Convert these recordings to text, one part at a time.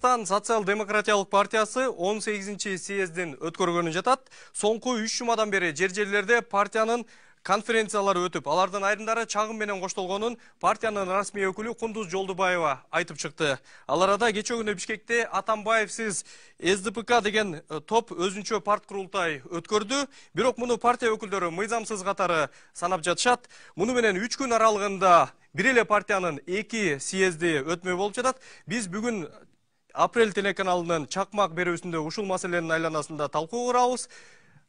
Казакстан социал-демократиялык партиясы 18-ci съездин өткөргөнү жатат. Соңку 3 жумадан бери жер-жерлерде партиянын конференциялары өтүп, алардын айрымдары чагым менен коштолгонун партиянын расмий өкүлү Кундуз Жолдубаева айтып чыкты. Ал арада кечээ күнү Бишкекте Атамбаевсиз СДПК деген топ өзүнчө парт курултай өткөрдү. Бирок муну партия өкүлдөрү мыйзамсыз катары санап жатышат. Муну менен 3 күн аралыгында бир эле партиянын 2 съезди өтмөй болуп жатат. Биз бүгүн Апрель телеканалынын чакмак берүүсүндө ушул маселенин айланасында талкуу курабыз.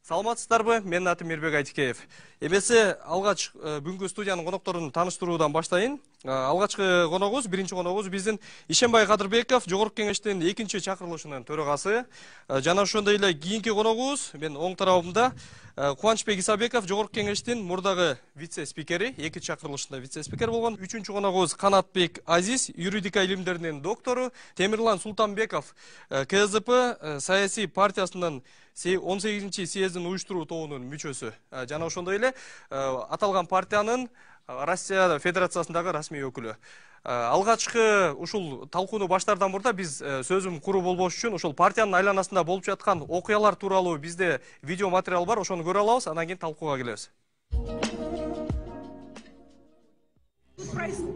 Саламатсыздарбы? Менин атым Мирбек Айтикеев. Эмесе алгач бүгүнкү студиянын конокторун тааныштыруудан баштайын. Алгачкы коногубуз, биринчи коногубуз биздин Ишенбай Кадырбеков, Жогорку кеңештин 2-чи чакырылышынын төрагасы. Жана ошондой эле кийинки коногубуз, мен оң тарабымда Кубанычбек Исабеков, Жогорку кеңештин мурдагы вице-спикери, 2 чакырылышында вице-спикер болгон. 3-чү коногубуз Канатбек Азиз, юридика илимдеринин доктору. Темирлан Султанбеков, КСДП саясий партиясынын 18-ci съездин уюштуруу тобунун мүчөсү. Жана ошондой эле аталган партиянын Россия Федерациясындагы расмий өкүлү. Алгачкы ушул талкууну баштаардан мурда биз сөзүм куруу болбош үчүн ошол партиянын айланасында болуп жаткан окуялар тууралуу бизде видео материал бар, ошону көрө алабыз, андан кийин талкууга келебиз.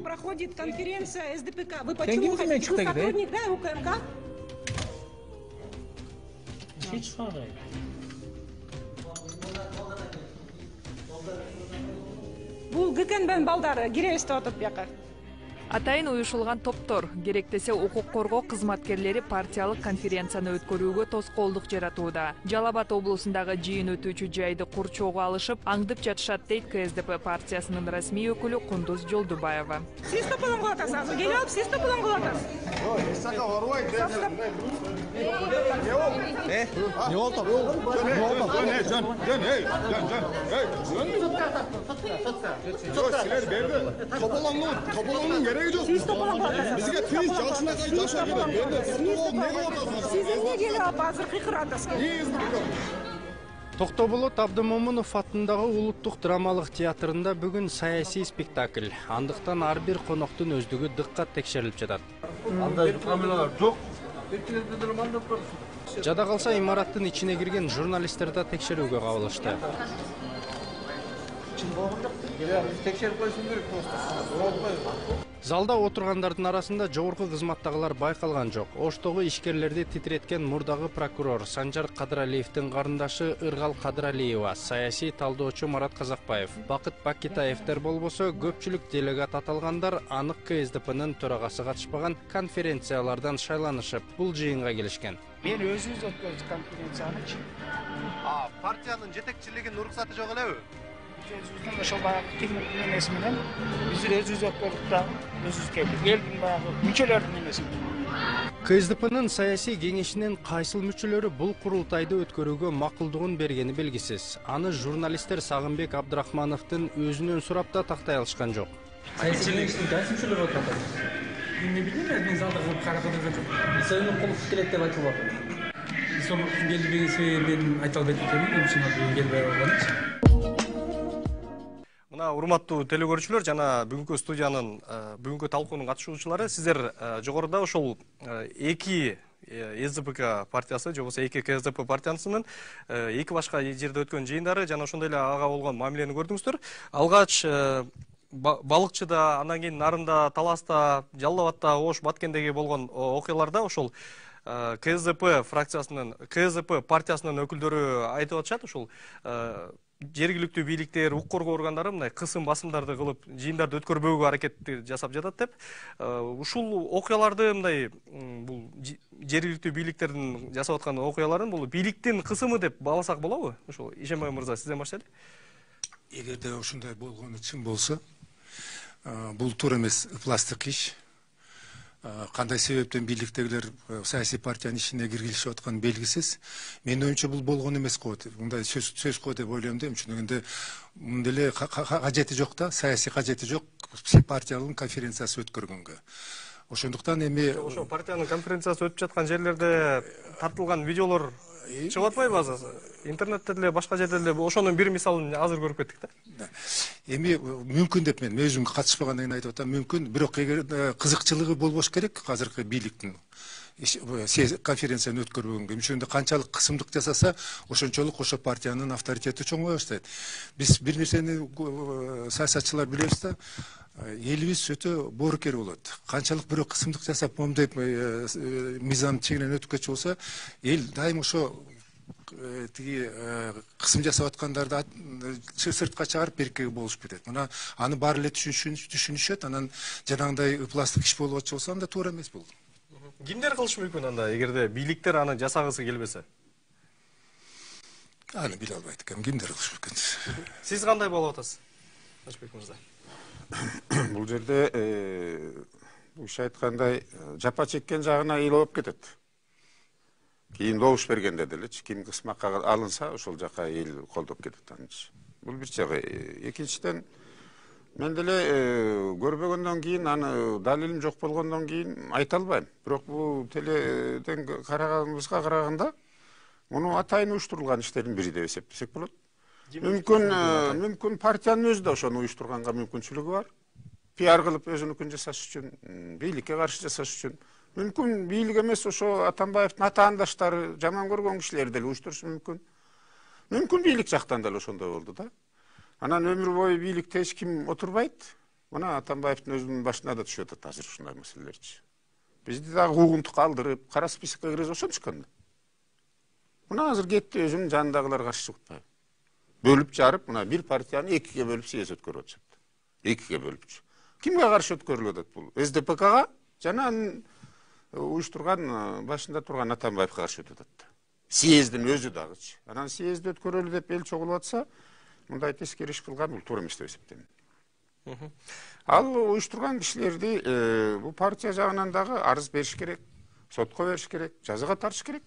Проходит конференция СДПК. Вы почему хотите? Вы сотрудник, да, УКМК? Бул ГКНБнын балдары киребиз деп атат бияка. Атайын уюшулган топтор керектесе укук коргоо кызматкерлери партиялык конференцияны өткөрүүгө тоскоолдук жаратууда. Жалал Абад облусундагы жыйын өтүүчү жайды курчоого алышып, аңдып жатышат дейт КСДП партиясынын расмий өкүлү Кундуз Жолдубаева. Сиз тополон кылып атасыз, азыр келип алып сиз тополон кылып атасыз. Topluluğun gereği yok. Siz topluluğun Bizge tüyüz çalışına kayı taşa gider. Siz izne gelip hazır kıkıradasın. Токтоболот Абдымомунов атындагы улуттук драмалык театрында бүгүн саясий спектакль. Андыктан ар бир коноктун өздүгү дыккат текшерилип жатат. Андай камералар жок. Жада калса имараттын ичине кирген журналисттер да текшерүүгө кабылышты. Залда отургандардын арасында жогорку кызматтагылар байкалган жок. Оштогу ишкерлерди титиреткен мурдагы прокурор Санжар Кадыралиевдин карындашы Ыргал Кадыралиева, саясий талдоочу Марат Казакбаев, Бакыт Бакитаевдер болбосо көпчүлүк делегат аталгандар анык КСДПнын төрагасы катышпаган конференциялардан шайланышып, бул жыйынга келишкен. Мен өзүбүз өткөрдүк конференцияны. Партиянын жетекчилигинин уруксаты жок элеби? Özümüzden ошол баягы техниктин эмеси менен биз өзүбүз өткөрдүк да, өзүбүз келдик. Элдин баягы мүчөлөрдүн эмеси менен. КСДПнын саясий кеңешинин кайсыл мүчөлөрү бул курултайды өткөрүүгө макулдугун бергени белгисиз. Аны журналисттер Сагынбек Абдрахмановдун өзүнөн сурап да тактай алышкан жок. Саясий кеңештин кайсы мүчөлөрү отурат? Эмне билем, мен залда карап отурган жок. Исенов кулуп келет деп айтылып атат. Исенов келбеген себебин мен айта албайт экенмин, мен үчүн келбей калган. Мына урматтуу телекөрүүчүлөр жана бүгүнкү студиянын бүгүнкү талкуунун катышуучулары, сиздер жогоруда ошол 2 СДПК партиясы же болбосо 2 КСДП партиясынын 2 башка жерде өткөн жыйындары жана ошондой эле ага болгон мамилени көрдүңүздөр. Алгач Балыкчыда, андан кийин Нарында, Таласта, Жалал Абадта, Ош, Баткендеги болгон окуяларда ошол КСДП фракциясынын, КСДП партиясынын өкүлдөрү айтып атышат, ошол жергиликтүү бийликтер, укук коргоо органдары мындай кысым басымдарды кылып, жыйындарды өткөрбөөгө аракетти жасап жатат деп. Ушул окуяларды мындай бул жергиликтүү бийликтердин жасап аткан окуяларын бул бийликтин кысымы деп бааласак болобу? Ошол Ишенбай мырза, сизден баштайлы. Эгерде ушундай болгону чын болсо, бул туура эмес, пластик иш. Кандай себептен бийликтегилер саясий партиянын ишине киргизишип атканы белгисиз. Менин оюмча бул болгон эмес го деп, мындай сөз го деп ойлойм да. Ошондо мындай эле кажети жок да, саясий кажети жок партиянын конференциясы өткөргөнгө. Ошондуктан эми ошо партиянын конференциясы өтүп жаткан жерлерде тартылган видеолор чыгып атпайбы азыр? Интернетте деле, башка жерде деле ошонун бир мисалын азыр көрүп кеттик да. Эми мүмкүн деп мен өзүм катышпагандан кийин айтып атам, мүмкүн, бирок эгер кызыкчылыгы болбош керек азыркы бийликтин. конференцияны өткөрбөгөнгө ошондо канчалык кысымдык жасаса ошончолук ошо партиянын авторитети чоңое баштайт. Биз бир нерсени саясатчылар билебиз да, элибиз өтө боорукер болот. Канчалык бирөө кысымдык жасап момдеп мыйзам чегинен өтүп кетчү болсо, эл дайым ошо тиги кысым жасап аткандарды сыртка чыгарып беркеге болушуп кетет. Мына аны баары эле түшүнүшөт, анан жанагындай ыпластык иш болуп атчу болсо анда туура эмес бул. Кимдер кылышы мүмкүн анда, эгерде бийликтер аны жасагысы келбесе? Аны биле албайт экенмин, кимдер кылышы мүмкүн. Сиз кандай болуп атасыз? Ташбек мырза. Бул жерде уш айткандай жапа чеккен жагына эл болуп кетет. Кийин добуш бергенде делечи, ким кысмакка алынса, ошол жака эл колдоп кетет анчы. Бул бир жагы. Экинчиден, мен деле көрбөгөндөн кийин, аны далилим жок болгондон кийин айта албайм. Бирок бул теледен караганыбызга караганда, муну атайын уюштурулган иштердин бири деп эсептесек болот. Мүмкүн партиянын өзү да ошону уюштурганга мүмкүнчүлүгү бар. Пиар кылып өзүнүкүн жасаш үчүн, бийликке каршы жасаш үчүн. Мүмкүн бийлик эмес ошо Атамбаевдин атаандаштары, жаман көргөн кишилер деле уюштурушу мүмкүн. Мүмкүн бийлик жактан деле ошондой болду да. Анан өмүр бою бийликте эч ким отурбайт. Мына Атамбаевдин өзүнүн башына да түшүп атат азыр ушундай маселелерчи. Бизди дагы куугунтукка алдырып, кара списокко киргизип ошончукан. Мына азыр кетти, өзүнүн жанындагылар каршы чыкпайбы. Бөлүп жарып, мына бир партияны экиге бөлүп съезд өткөрүп атышат. Экиге бөлүпчү. Кимге каршы өткөрүлүп атат бул? СДПКга жана уюштурган башында турган Атамбаевге каршы өтүп атат. Съездин өзү дагычы. Анан съездди өткөрөлү деп эл чогулуп атса, мындай тескери иш кылган бул туура эмес деп эсептейм. Ал уюштурган кишилерди бул партия жагынан дагы арыз бериш керек, сотко бериш керек, жазага тартыш керек.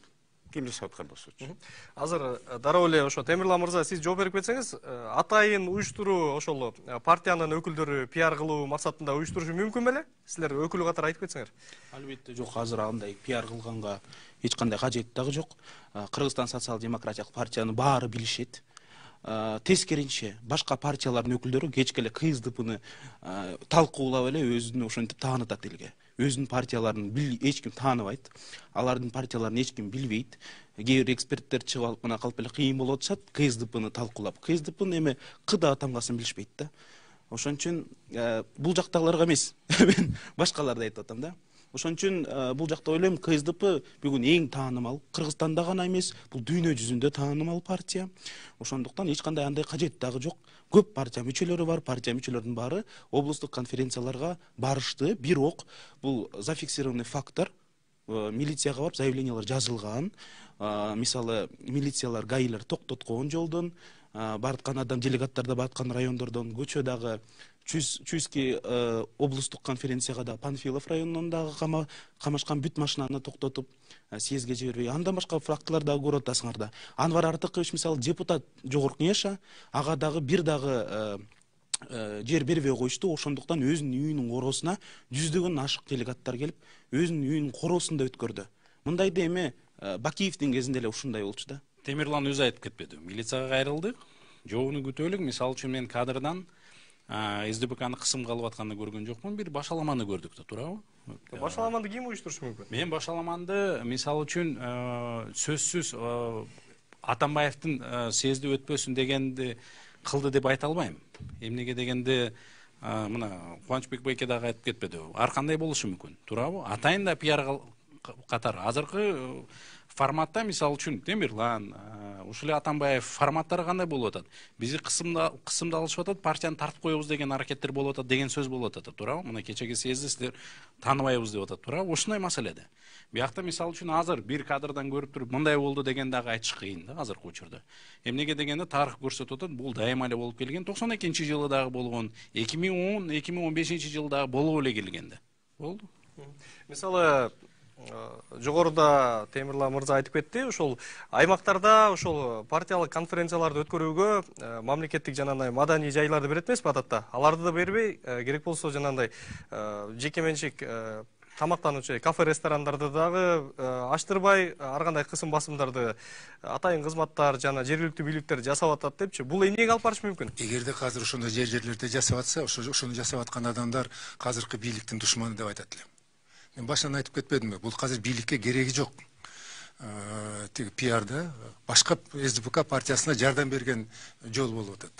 Ким жасап аткан болсочу. Азыр дароо эле ошо Темирлан мырза, сиз жооп берип кетсеңиз, атайын уюштуруу ошол партиянын өкүлдөрү пиар кылуу максатында уюштурушу мүмкүн беле? Силер өкүлү катары айтып кетсеңер. Албетте жок, азыр андай пиар кылганга эч кандай кажет дагы жок. Кыргызстан социал-демократиялык партиянын баары билишет. Тескеринче башка партиялардын өкүлдөрү кечке эле КСДПны талкуулап эле өзүн ошентип таанытат элге. Өзүнүн партияларын эч ким тааныбайт, алардын партияларын эч ким билбейт. Кээ бир эксперттер чыгып алып мына калп эле кыйын болуп атышат, КСДПны талкуулап. КСДПнын эми кыда тамгасын билишпейт да. Ошон үчүн бул жактагыларга эмес, мен башкаларды айтып атам да. Ошон үчүн бул жакта ойлойм, КСДП бүгүн эң таанымал, Кыргызстанда гана эмес, бул дүйнө жүзүндө таанымал партия. Ошондуктан эч кандай андай кажет дагы жок. Көп партия мүчөлөрү бар, партия мүчөлөрүнүн баары облустук конференцияларга барышты. Бирок бул зафиксированный фактор, милицияга барып заявлениялар жазылган. Мисалы, милициялар, гаилер токтоткон жолдон, бараткан адам, делегаттар да бараткан райондордон, көчө дагы Чуйский облустук конференцияга да Панфилов районунан дагы камашкан бүт машинаны токтотуп, съездге жибербей. Андан башка фактылар дагы көрүп атасыңар да. Анвар Артыкович мисалы депутат жогорку кеңеш, ага дагы бир дагы жер бербей коюшту. Ошондуктан өзүнүн үйүнүн короосуна жүздөгөн ашык делегаттар келип, өзүнүн үйүнүн короосунда өткөрдү. Мындайды эми Бакиевдин кезинде эле ушундай болчу да. Темирлан өзү айтып кетпеди. Милицияга кайрылдык, жообуну күтөлүк. Мисалы үчүн мен кадрдан СДПКны кысымга алып атканды көргөн жокмун, бир башаламаны көрдүк да, туурабы? Башаламанды ким уюштурушу мүмкүн? Мен башаламанды мисалы үчүн сөзсүз Атамбаевдин съезди өтпөсүн дегенди кылды деп айта албайм. Эмнеге дегенде мына Кубанычбек байке дагы айтып кетпеди. Ар кандай болушу мүмкүн, туурабы? Атайын да пиар катары азыркы форматта мисалы үчүн Темирлан, ушул эле Атамбаев форматтары кандай болуп атат? Бизди кысымдалышып атат, партияны тартып коебуз деген аракеттер болуп атат, деген сөз болуп атат, туурабы? Мына кечеги съезди силер тааныбайбыз деп атат, туурабы? Ушундай маселеде. Биякта мисалы үчүн азыр бир кадрдан көрүп туруп мындай болду деген дагы айтыш кыйын да азыркы учурда. Эмнеге дегенде тарых көрсөтүп атат, бул дайыма эле болуп келген. 92-жылы дагы болгон, 2010-2015 жылы дагы болуп эле келген да. Болду. Мисалы жогоруда Темирлан мырза айтып кетти, ошол аймактарда ошол партиялык конференцияларды өткөрүүгө мамлекеттик жанагындай маданий жайларды берет эмеспи адатта? Аларды да бербей, керек болсо жанагындай жеке менчик тамактануучу кафе ресторандарды дагы ачтырбай, ар кандай кысым басымдарды атайын кызматтар жана жергиликтүү бийликтер жасап атат депчи. Бул эмнеге алып барышы мүмкүн? Эгерде азыр ошондой жерлерде жасап атса, ошону жасап аткан адамдар азыркы бийликтин душманы деп айтат элем. Мен башынан айтып кетпедимби, бул азыр бийликке кереги жок. Тиги пиарда башка СДПК партиясына жардам берген жол болуп атат.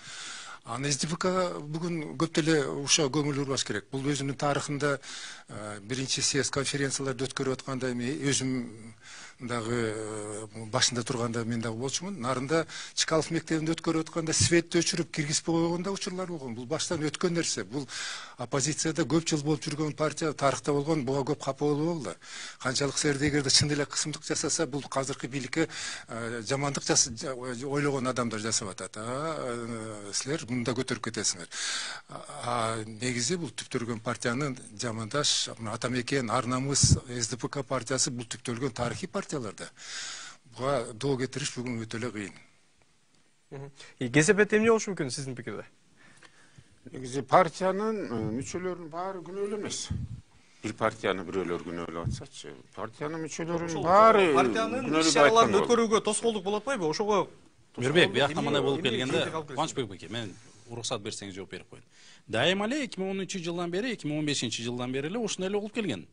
Аны СДПК бүгүн көп деле ушуга көңүл бурбаш керек. Бул өзүнүн тарыхында биринчи съезд конференцияларды өткөрүп атканда өзүм дагы башында турганда мен дагы болчумун. Нарында Чкалов мектебинде өткөрүп атканда светти өчүрүп киргизип койгон да учурлар болгон. Бул баштан өткөн нерсе. Бул оппозицияда көп жыл болуп жүргөн партия тарыхта болгон, буга көп капа болбогула. Канчалык силерде эгерде чын эле кысымдык жасаса, бул азыркы бийликке жамандык ойлогон адамдар жасап атат. Силер мында көтөрүп кетесиңер. Негизи бул түптөлгөн партиянын жамандаш, Атамекен, Ар намыс, СДПК партиясы бул түптөлгөн тарыхый партияларда. Буга доо кетириш бүгүн өтө эле кыйын. КСП эмне болушу мүмкүн сиздин пикирде? Негизи партиянын мүчөлөрүнүн баары күнөөлүү эмес. Бир партияны бирөөлөр күнөөлөп атсачы, партиянын мүчөлөрүнүн баары партиянын иш-чараларын өткөрүүгө тоскоолдук болуп атпайбы? Ошого Мирбек, биякта мындай болуп келгенде, Кубанычбек беке, мен уруксат берсеңиз жооп берип коеюн. Дайыма эле 2010-жылдан бери, 2015-жылдан бери эле ушундай эле болуп келген.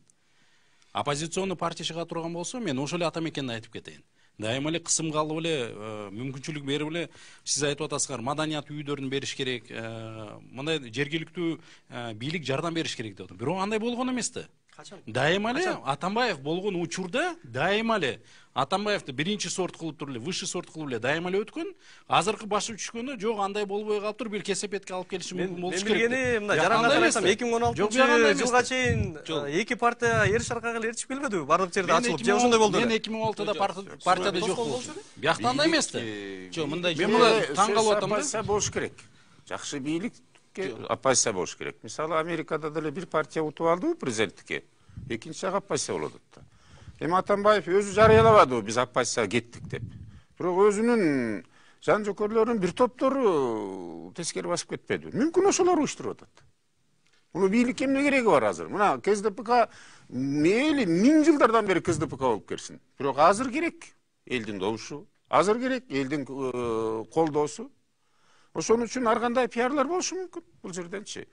Оппозиционный партия чыга турган болсо, мен ошол эле Атамекенди айтып кетейин. Дайыма эле кысымга алып эле, мүмкүнчүлүк берип эле, сиз айтып атасыңар, маданият үйдөрүн бериш керек, мындай жергиликтүү бийлик жардам бериш керек деп атам. Бирок андай болгон эмес да. Дайыма эле Атамбаев болгон учурда дайыма эле Атамбаевди биринчи сорт кылып туруп эле, высший сорт кылып эле дайыма эле өткөн. Азыркы башып түшкөнү жок, андай болбой калыптыр, бир кесепетке алып келиши мүмкүн болуш керек. Мен билгени мына жаранга карасам 2016-жылга чейин эки партия эриш аркага эришип келбедиби? Бардык жерде ачылып, же ошондой болду. Мен 2016-да партияда жок болчу. Биякта андай эмес да. Жок, мындай таң калып атам да. Оппозиция болуш керек. Жакшы бийликке оппозиция болуш керек. Мисалы, Америкада деле бир партия утуп алдыбы президенттикке. Экинчи оппозиция болот да. Эми Атамбаев өзү жарыялабадыбы биз оппозицияга кеттик деп. Бирок өзүнүн жан жокерлөрүнүн бир топтору тескери басып кетпеди. Мүмкүн ошолор уюштуруп атат. Муну бийликке эмне кереги бар азыр? Мына КСДПК мейли 1000 жылдардан бери КСДПК болуп келсин. Бирок азыр керек элдин добушу, азыр керек элдин колдоосу. Ошон үчүн ар кандай пиарлар болушу мүмкүн бул жерденчи.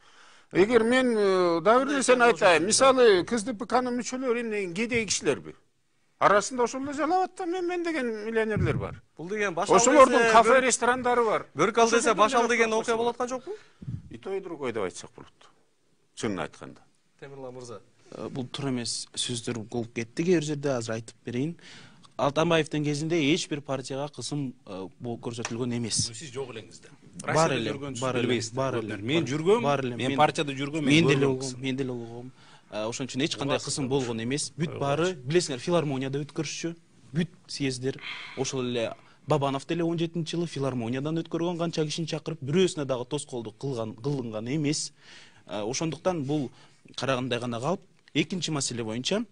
Эгер мен дагы бир нерсени айтайын, мисалы КСДПКнын мүчөлөрү эмне кедей кишилерби? Арасында ошол эле жалап атта мен деген миллионерлер бар. Бул деген башал ошолордун кафе ресторандары бар. Бөркал десе башал деген окуя болуп аткан жокпу? И то и другой деп айтсак болот. Чынын айтканда. Темирлан мырза. Бул туура эмес сөздөр болуп кетти, кээ бир жерде азыр айтып берейин. Атамбаевдин кезинде эч бир партияга кысым көрсөтүлгөн эмес. Сиз жок элеңиз да. Бар эле, мен жүргөм, мен партияда жүргөм, мен деле болгом. Ошон үчүн эч кандай кысым болгон эмес. Бүт баары, билесиңер, филармонияда өткөрүшчү. Бүт съездер, ошол эле Бабанов деле 17-жылы филармониядан өткөргөн, канча кишини чакырып, бирөөсүнө дагы тоскоолдук кылынган эмес. Ошондуктан бул карагандай гана калып, экинчи маселе боюнча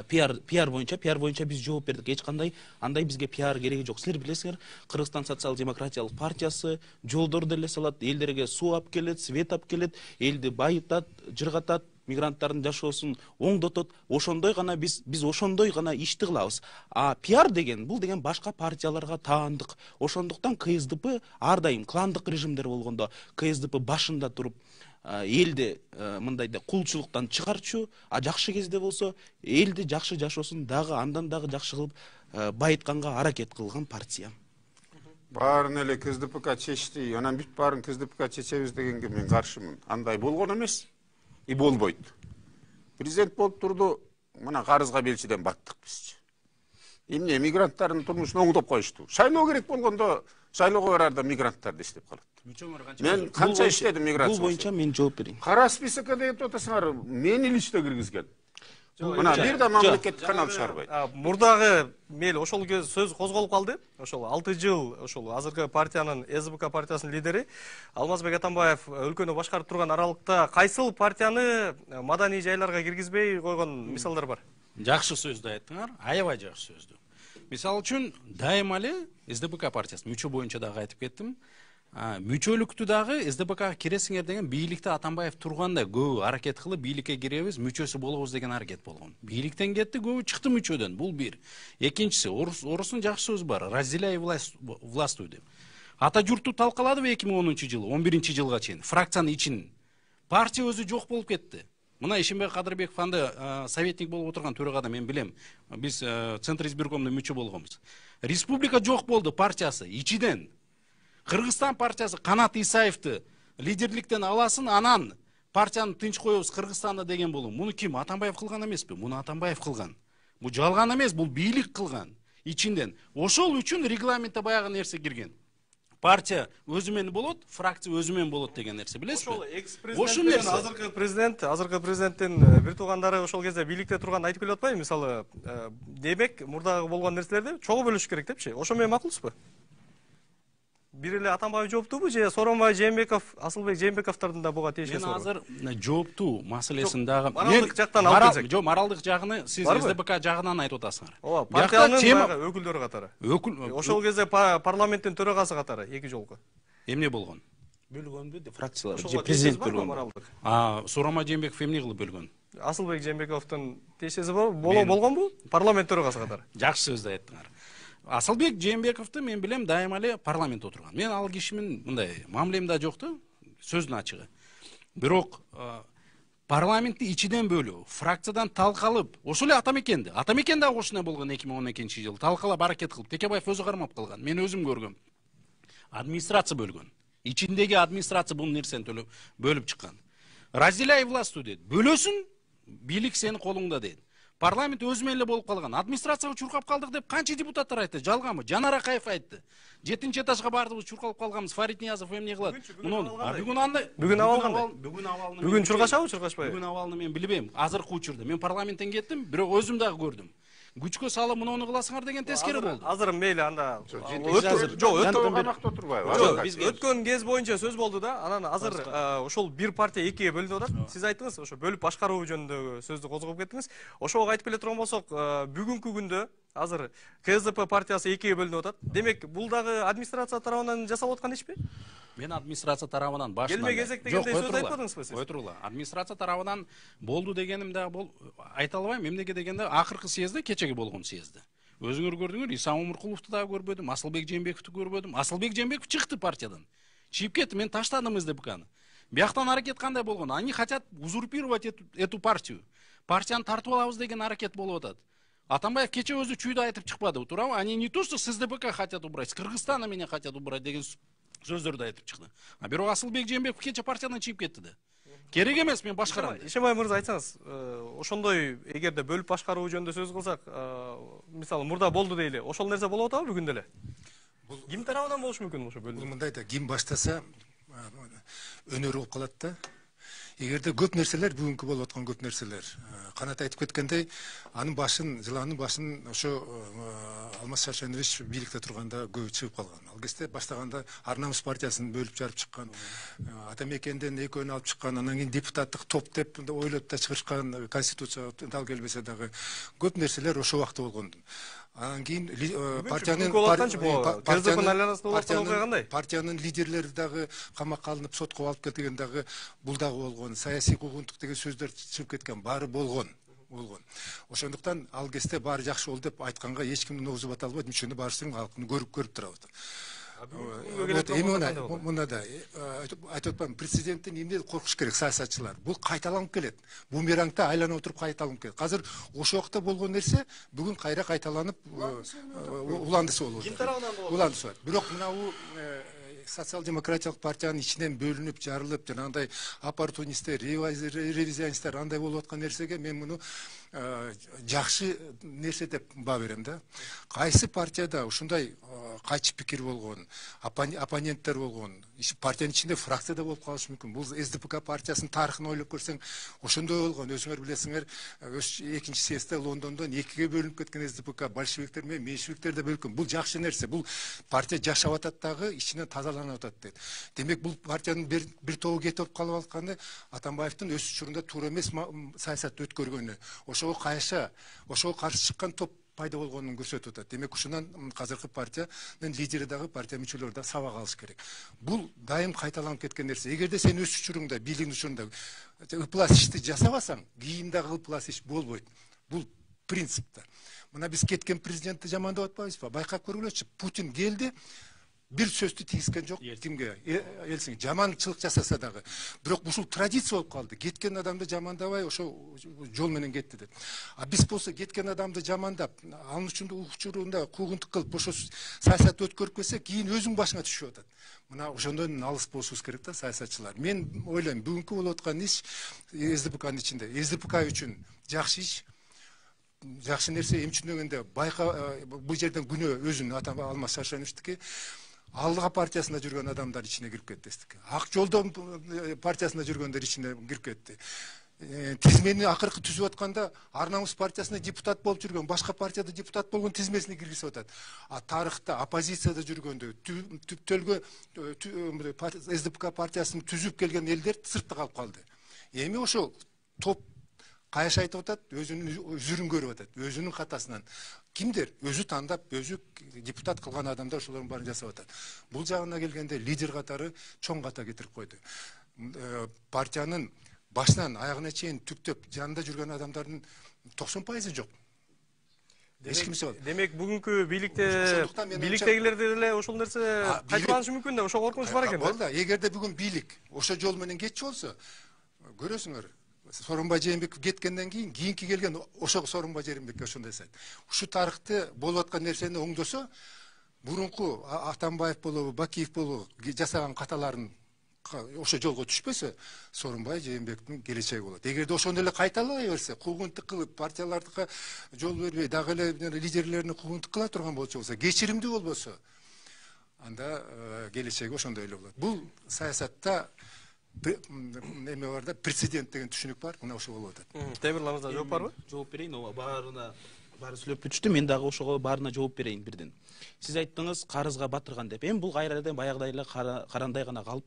пиар боюнча биз жооп бердик. Эч кандай андай бизге пиар кереги жок. Силер билесиңер, Кыргызстан социал-демократиялык партиясы жолдор деле салат, элдерге суу алып келет, свет алып келет, элди байытат, жыргатат, мигранттардын жашоосун оңдотот. Ошондой гана биз ошондой гана ишти кылабыз. А пиар деген бул деген башка партияларга таандык. Ошондуктан КСДП ар дайым кландык режимдер болгондо КСДП башында туруп элди мындайда кулчулуктан чыгарчу, а жакшы кезде болсо элди жакшы жашоосун дагы андан дагы жакшы кылып байытканга аракет кылган партия. Баарын эле КСДПК чечти, анан бүт баарын КСДПК чечебиз дегенге мен каршымын. Андай болгон эмес и болбойт. Президент болуп турду, мына карызга белчиден баттык бизчи. Эмне мигранттардын турмушун оңдоп коюшту. Шайлоо керек болгондо шайлоого барарда мигранттарды иштеп калат. Мен канча иштедим миграция. Бул боюнча мен жооп берейин. Кара списокко деп атасыңар, мени лично киргизген. Мына бир да мамлекеттик канал чыгарбайт. Мурдагы мейли ошол сөз козголуп калды. Ошол 6 жыл ошол азыркы партиянын СДПК партиясынын лидери Алмазбек Атамбаев өлкөнү башкарып турган аралыкта кайсыл партияны маданий жайларга киргизбей койгон мисалдар бар? Жакшы сөздү айттыңар, аябай жакшы сөздү. Мисалы үчүн дайыма эле СДПК партиясы мүчө боюнча дагы айтып кеттим. Мүчөлүктү дагы СДПКга киресиңер деген бийликте Атамбаев турганда көбү аракет кылып бийликке киребиз, мүчөсү болобуз деген аракет болгон. Бийликтен кетти, көбү чыкты мүчөдөн. Бул бир. Экинчиси, орустун жакшы сөзү бар, разделяй властвуй деп. Ата журтту талкаладыбы 2010-жылы, 11-жылга чейин фракциянын ичин. Партия өзү жок болуп кетти. Мына Ишимбек Кадырбеков анда советник болуп отурган төрагада мен билем. Биз Центр избиркомдо мүчө болгонбуз. Республика жок болду партиясы ичиден. Кыргызстан партиясы Канат Исаевди лидерликтен аласын, анан партияны тынч коебуз Кыргызстанда деген болом. Муну ким? Атамбаев кылган эмеспи? Муну Атамбаев кылган. Бул жалган эмес, бул бийлик кылган ичинден. Ошол үчүн регламентте баягы нерсе кирген. Партия өзү менен болот, фракция өзү менен болот деген нерсе билесизби? Ошол экс-президент менен азыркы президенттин бир туугандары ошол кезде бийликте турган айтып келип атпайбы? Мисалы, демек мурдагы болгон нерселерди чогуу бөлүш керек депчи. Ошо менен макулсузбу? Бир эле Атамбаев жооптуубу же Сооронбай Жээнбеков, Асылбек Жээнбековдордун да буга тиешеси бар? Мен азыр жооптуу маселесин дагы моралдык жактан алып келсек. Жок, моралдык жагыны сиз СДПК жагынан айтып атасыңар. Ооба, партиянын өкүлдөрү катары. Ошол кезде парламенттин төрагасы катары эки жолку. Эмне болгон? Бөлгөнбү фракциялар же президент бөлгөн? Сооронбай Жээнбеков эмне кылып бөлгөн? Асылбек Жээнбековдун тиешеси болгонбу? Парламент төрагасы катары. Жакшы сөздү айттыңар. Асылбек Жээнбековду мен билем дайыма эле парламентте отурган. Мен ал киши менен мындай мамилем да жокту, сөздүн ачыгы. Бирок парламентти ичиден бөлүү, фракциядан талкалып, ошол эле Атамекенди. Атамекен дагы ошондой болгон 2012-жылы. Талкалап аракет кылып, Текебаев өзү кармап калган. Мен өзүм көргөм. Администрация бөлгөн. Ичиндеги администрация бул нерсени бөлүп чыккан. Разделяй власть дейт. Бөлөсүн, бийлик сенин колуңда дейт. Парламент өзү менен эле болуп калган. Администрацияга чуркап калдык деп канча депутаттар айтты? Жалганбы? Жанар Акаев айтты. 7-нчи этажга бардыбыз, чуркалып калганбыз. Фарид Ниязов эмне кылат? Бүгүн андай. Бүгүн абал кандай? Бүгүн чуркашабы, чуркашпайбы? Бүгүн абалны мен билбейм. Азыркы учурда мен парламенттен кеттим, бирок өзүм дагы көрдүм. Күчкө салып муну кыласыңар деген тескери болду. Азыр мейли анда. Өткөн кез боюнча сөз болду да. Анан азыр ошол бир партия экиге бөлүнүп атат. Сиз айттыңыз, ошо бөлүп башкаруу жөнүндөгү сөздү козгоп кеттиңиз. Ошого айтып келе турган болсок, бүгүнкү күндө азыр КСДП партиясы экиге бөлүнүп атат. Демек, бул дагы администрация тарабынан жасалып аткан ишпи? Мен администрация тарабынан башынан келме кезек дегендей сөз айтпадыңызбы сиз? Ой турула. Администрация тарабынан болду дегеним дагы айта албайм. Эмнеге дегенде акыркы съездде, кечеги болгон съездде. Өзүңөр көрдүңөр, Иса Умуркуловду дагы көрбөдүм, Асылбек Жээнбековду көрбөдүм. Асылбек Жээнбеков чыкты партиядан. Чыгып кетти, мен таштадым СДПКны. Бияктан аракет кандай болгон? Они хотят узурпировать эту партию. Партияны тартып алабыз деген аракет болуп атат. Атамбаев кече өзү чүйдө айтып чыкпады, туурабы? Они не то что с СДПК хотят убрать, с Кыргызстана меня хотят убрать деген сөздөрдү айтып чыкты. Бирок Асылбек Жээнбеков кече партиядан чыгып кетти да. Керек эмес, мен башкарам. Ишембай мырза, айтсаңыз, ошондой эгерде бөлүп башкаруу жөнүндө сөз кылсак, мисалы мурда болду дейли, ошол нерсе болуп атабы бүгүн деле? Ким тарабынан болушу мүмкүн ошо бөлүнүү? Бул мындай да, ким баштаса өнөр болуп калат да. Эгерде көп нерселер, бүгүнкү болуп аткан көп нерселер, Канат айтып кеткендей, анын башын, жыланын башын ошо Алмаз Шаршенович бийликте турганда көбү чыгып калган. Ал кезде баштаганда Арнамыз партиясын бөлүп жарып чыккан, Атамекенден экөөнү алып чыккан, анан кийин депутаттык топ деп ойлоп да чыгырышкан, конституция дал келбесе дагы көп нерселер ошол убакта болгон. Анан кийин партиянын лидерлери дагы камакка алынып, сотко алып кетилген дагы бул дагы болгон. Саясий куугунтук деген сөздөр чыгып кеткен, баары болгон. Ошондуктан ал кезде баары жакшы болду деп айтканга эч кимдин оозу бата албайт, мүчөнү баарысын халкын көрүп турабыз. Мына да айтып атпаймынбы, президенттин эмне коркуш керек, саясатчылар. Бул кайталанып келет. Бумерангда айланып отуруп кайталанып келет. Азыр ошол убакта болгон нерсе бүгүн кайра кайталанып уландысы болот. Ким тарабынан болот? Уландысы болот. Бирок мына социал-демократиялык партиянын ичинен бөлүнүп, жарылып, жанагындай оппортунисттер, ревизионисттер андай болуп аткан нерсеге мен муну жакшы нерсе деп баа берем да. Кайсы партияда ушундай кайчы пикир болгон, оппоненттер болгон, партиянын ичинде фракцияда болуп калышы мүмкүн. Бул СДПК партиясынын тарыхын ойлоп көрсөң, ошондой болгон. Өзүңөр билесиңер, экинчи съездде Лондондон экиге бөлүнүп кеткен СДПК, большевиктер менен меньшевиктер да бөлүнгөн. Бул жакшы нерсе. Бул партия жашап атат дагы, ичинен тазаланып атат дейт. Демек бул партиянын бир тобу кетип калып атканы Атамбаевдин өз учурунда туура эмес саясатты өткөргөнү. Ошого кайша, ошого каршы чыккан топ пайда болгонун көрсөтүп атат. Демек ушундан азыркы партиянын лидери дагы, партия мүчөлөрү дагы сабак алыш керек. Бул дайым кайталанып кеткен нерсе. Эгерде сен өз учуруңда, бийликтин учурунда ыплас ишти жасабасаң, кийин дагы ыплас иш болбойт. Бул принципта. Мына биз кеткен президентти жамандап атпайбызбы? Байкап көргүлөчү. Путин келди, бир сөздү тийгизген жок кимге элсиң жаманчылык жасаса дагы. Бирок ушул традиция болуп калды. Кеткен адамды жамандабай ошо жол менен кетти деп. А биз болсо кеткен адамды жамандап, анын үчүн учурунда куугунтук кылып ошо саясат өткөрүп келсе, кийин өзүң башыңа түшүп атат. Мына ошондон алыс болушубуз керек да саясатчылар. Мен ойлойм, бүгүнкү болуп аткан иш СДПКнын ичинде, СДПК үчүн жакшы иш. Жакшы нерсе эмне үчүн дегенде, бул жерден күнөө өзүнүн Алмаз Шаршеновичтики Алга партиясында жүргөн адамдар ичине кирип кетти. Ак жолдон партиясында жүргөндөр ичине кирип кетти. Тизмени акыркы түзүп атканда Арнамыз партиясында депутат болуп жүргөн, башка партияда депутат болгон тизмесине киргизип атат. А тарыхта оппозицияда жүргөндө, түптөлгө СДПК партиясын түзүп келген элдер сыртта калып калды. Эми ошол топ каяш айтып атат, өзүнүн үзүрүн көрүп атат, өзүнүн катасынан. Кимдер? Өзү тандап, өзү депутат кылган адамдар ошолордун баарын жасап атат. Бул жагына келгенде лидер катары чоң ката кетирип койду. Партиянын башынан аягына чейин түптөп жанында жүргөн адамдардын 90% жок. Эч кимсе бар. Демек бүгүнкү бийликтегилерде деле ошол нерсе кайталанышы мүмкүн да, ошо коркунуч бар экен. Болду, эгерде бүгүн бийлик ошо жол менен кетчү болсо, көрөсүңөр. Сооронбай Жээнбеков кеткенден кийинки келген ошо Сооронбай Жээнбеков ошондой эсет. Ушу тарыхты болуп аткан нерсени оңдосо, мурунку Атамбаев болобу, Бакиев болобу жасаган каталарын ошо жолго түшпөсө, Сооронбай Жээнбековдун келечеги болот. Эгерде ошону эле кайталабай берсе, куугунтук кылып, партиялардыкы жол бербей, дагы эле лидерлерине куугунтук кыла турган болчу болсо, кечиримдүү болбосо, анда келечеги ошондой эле болот. Бул саясатта неме бар да, прецедент деген түшүнүк бар, мына ошо болуп атат. Темирларыңызда жооп барбы? Жооп берейин, баары сүйлөп бүтүштү, мен дагы ошого баарына жооп берейин бирден. Сиз айттыңыз карызга батырган деп. Эми бул кайрадан баягыдай эле карандай гана калып.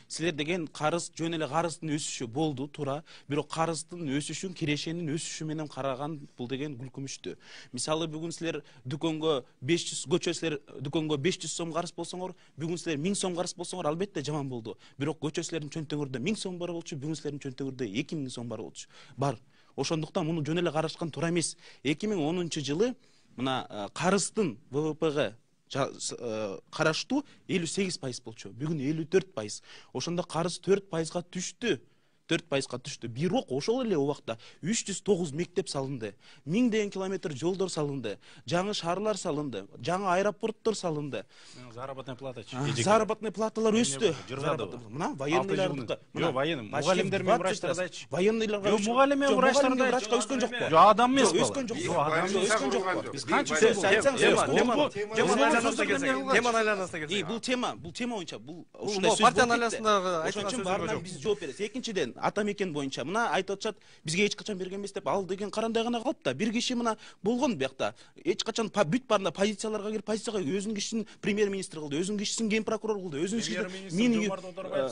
Силер деген карыз жөн эле карыздын өсүшү болду, туура. Бирок карыздын өсүшүн, кирешенин өсүшү менен караган бул деген күлкүмүштү. Мисалы бүгүн силер дүкөнгө 500 сом карыз болсоңор, бүгүн силер 1000 сом карыз болсоңор, албетте жаман болду. Бирок көчө силердин чөнтөгүрдө 1000 сом бар болчу, бүгүн силердин чөнтөгүрдө 2000 сом бар болчу. Бар. Ошондуктан муну жөн эле карашкан туура эмес. 2010-жылы мына карыздын ВВПга караштуу 58% болчу. Бүгүн 54%. Ошондо карыз 4%га түштү. 4%га түштү. Бирок ошол эле убакта 309 мектеп салынды. 1000 километр жолдор салынды. Жаңы шаарлар салынды. Жаңы аэропорттор салынды. Заработная плата. Заработная платалар өстү. Мына военныйлардыкы. Жок, военный. Мугалимдер менен врачтарды айтчы. Военныйларга. Жок, мугалим менен врачтарды айтчы. Врачка өскөн жокпу? Жок, адам эмес бул. Өскөн жокпу? Өскөн жокпу? Биз канча Теманы айланасына келсек. Бул тема боюнча бул ушундай партиянын айланасындагы айтылган сөздөр биз жооп беребиз. Экинчиден, Атамекен боюнча мына айтып атышат, бизге эч качан берген эмес деп, ал деген карандай гана калып да. Бир киши мына болгон биякта. Эч качан бүт баарына позицияларга кирип, позицияга өзүнүн кишисин премьер-министр кылды, өзүнүн кишисин ген прокурор кылды, өзүнүн кишисин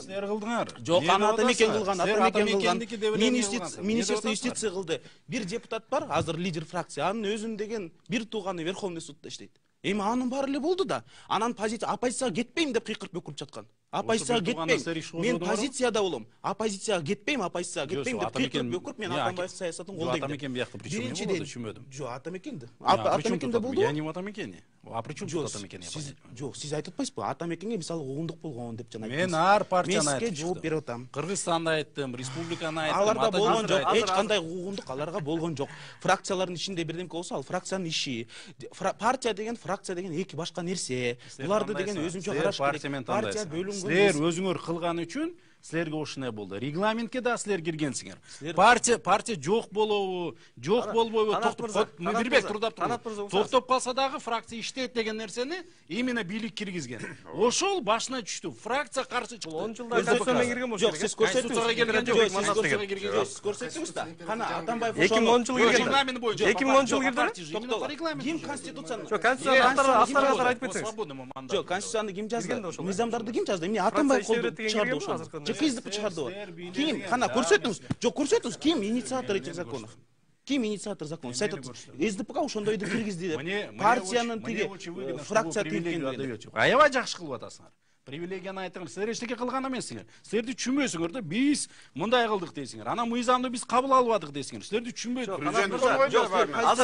силер кылдыңар. Жок, аны Атамекен кылган, Министерство юстиция кылды. Бир депутат бар, азыр лидер фракция, анын өзүн деген бир тууганы Верховный судта иштейт. Эми анын баары эле болду да. Анан оппозицияга кетпейм деп кыйкырып бөкүрүп жаткан. Оппозицияга кетпейм. Мен позицияда болом. Оппозицияга кетпейм деп кыйкырып бөкүрүп мен Атамбаев саясатын колдойм. Атамекен биякта причем не болду, түшүнбөдүм. Жок, Атамекенде. Атамекенде болду. Я не в Атамекене. А причем тут Атамекен? Жок, сиз айтып атпайсызбы? Атамекенге мисалы куугунтук болгон деп жана айттыңыз. Мен ар партияны айттым. Мен сизге жооп берип атам. Кыргызстанды айттым, республиканы айттым. Аларда болгон жок, эч кандай куугунтук аларга болгон жок. Фракциялардын ичинде бирдемке болсо, ал фракциянын иши. Партия деген, фракция деген эки башка нерсе. Буларды деген өзүнчө караш керек. Партия бөлүнгөн. Силер өзүңөр кылган үчүн силерге ушундай болду. Регламентке да силер киргенсиңер. Партия жок болобу, жок болбойбу, Мирбек токтоп калса дагы фракция иштейт деген нерсени именно бийлик киргизген. Ошол башына түштү. Фракция каршы чыкты. 10 жылда конституцияга кирген болчу. Жок, сиз көрсөтүңүз да. Кана Атамбаев 2010 жылы кирген. Регламент боюнча. 2010 жылы кирди. Ким конституцияны? Жок, конституцияны айтып кетсеңиз. Жок, конституцияны ким жазды? Мыйзамдарды ким жазды? Эмне Атамбаев чыгарды ошону? КСДП чыгарды. Ким? Кана көрсөтүңүз. Жок, көрсөтүңүз. Ким инициатор этих законов? Ким инициатор законов? Сайтат СДПК ошондойду киргизди деп. Партиянын тиги фракция тиркенди. Аябай жакшы кылып атасыңар. привилегияны айтыңар. Сіздер ештеңе қылған емессіңер. Сіздерді түшінбейсіңер да, біз мындай қылдық дейсіңер. Ана мыйзамды біз қабыл алып дейсіңер. Сіздерді түшінбейді.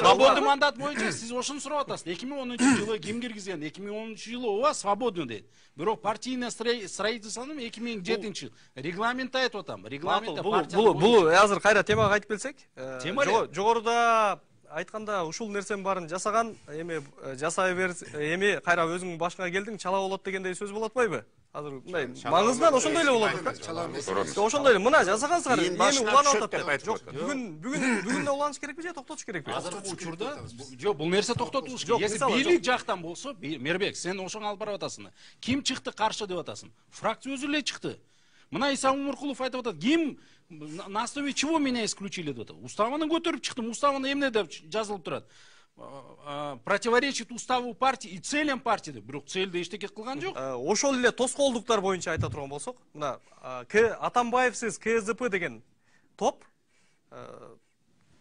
Свободный мандат бойынша сіз ошын сұрап атасыз. 2010 жылы кім кіргізген? 2010 жылы у вас свободный дейді. Бирок партийное строительствоны 2007 жыл. Регламент айтып атам. Регламентте партия. Бул азыр кайра темага айтып келсек. Жогоруда айтканда ушул нерсенин баарын жасаган, эми жасай бер, эми кайра өзүңүн башыңа келдиң, чала болот дегендей сөз болот атпайбы? Азыр мындай маңызынан ошондой эле болот да. Ошондой эле мына жасагансыздар, эми уланып атат. Жок, бүгүн да уланыш керекпи же токтотуш керекпи? Азыркы учурда жок, бул нерсе токтотулуш керек. Если бийлик жактан болсо, Мербек, сен ошоңо алып барып атасың. Ким чыкты каршы деп атасың? Фракция өзү эле чыкты. Мына Иса Умуркулов айтып атат, ким на основе чего меня исключили деп атат? Уставын көтөрүп чыктым, уставында эмне деп жазылып турат? Противоречит уставу партии и целям партии деп. Бирок целде эчтеке кылган жок. Ошол эле тоскоолдуктар боюнча айта турган болсок, мына Атамбаевсиз КСДП деген топ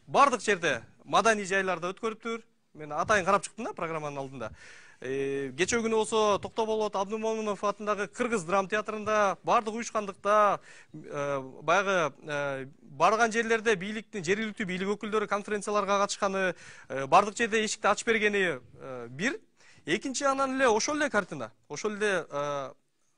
бардык жерде маданий жайларда өткөрүптүр. Мен атайын карап чыктым да программанын алдында. Кече күнү болсо Токтоо болот Абдумомунов атындагы Кыргыз драм театрында бардык уюшкандыкта баягы барган жерлерде бийликтин жергиликтүү бийлик өкүлдөрү конференцияларга катышканы, бардык жерде эшикти ачып бергени бир. Экинчи анан эле ошол эле картина. Ошол эле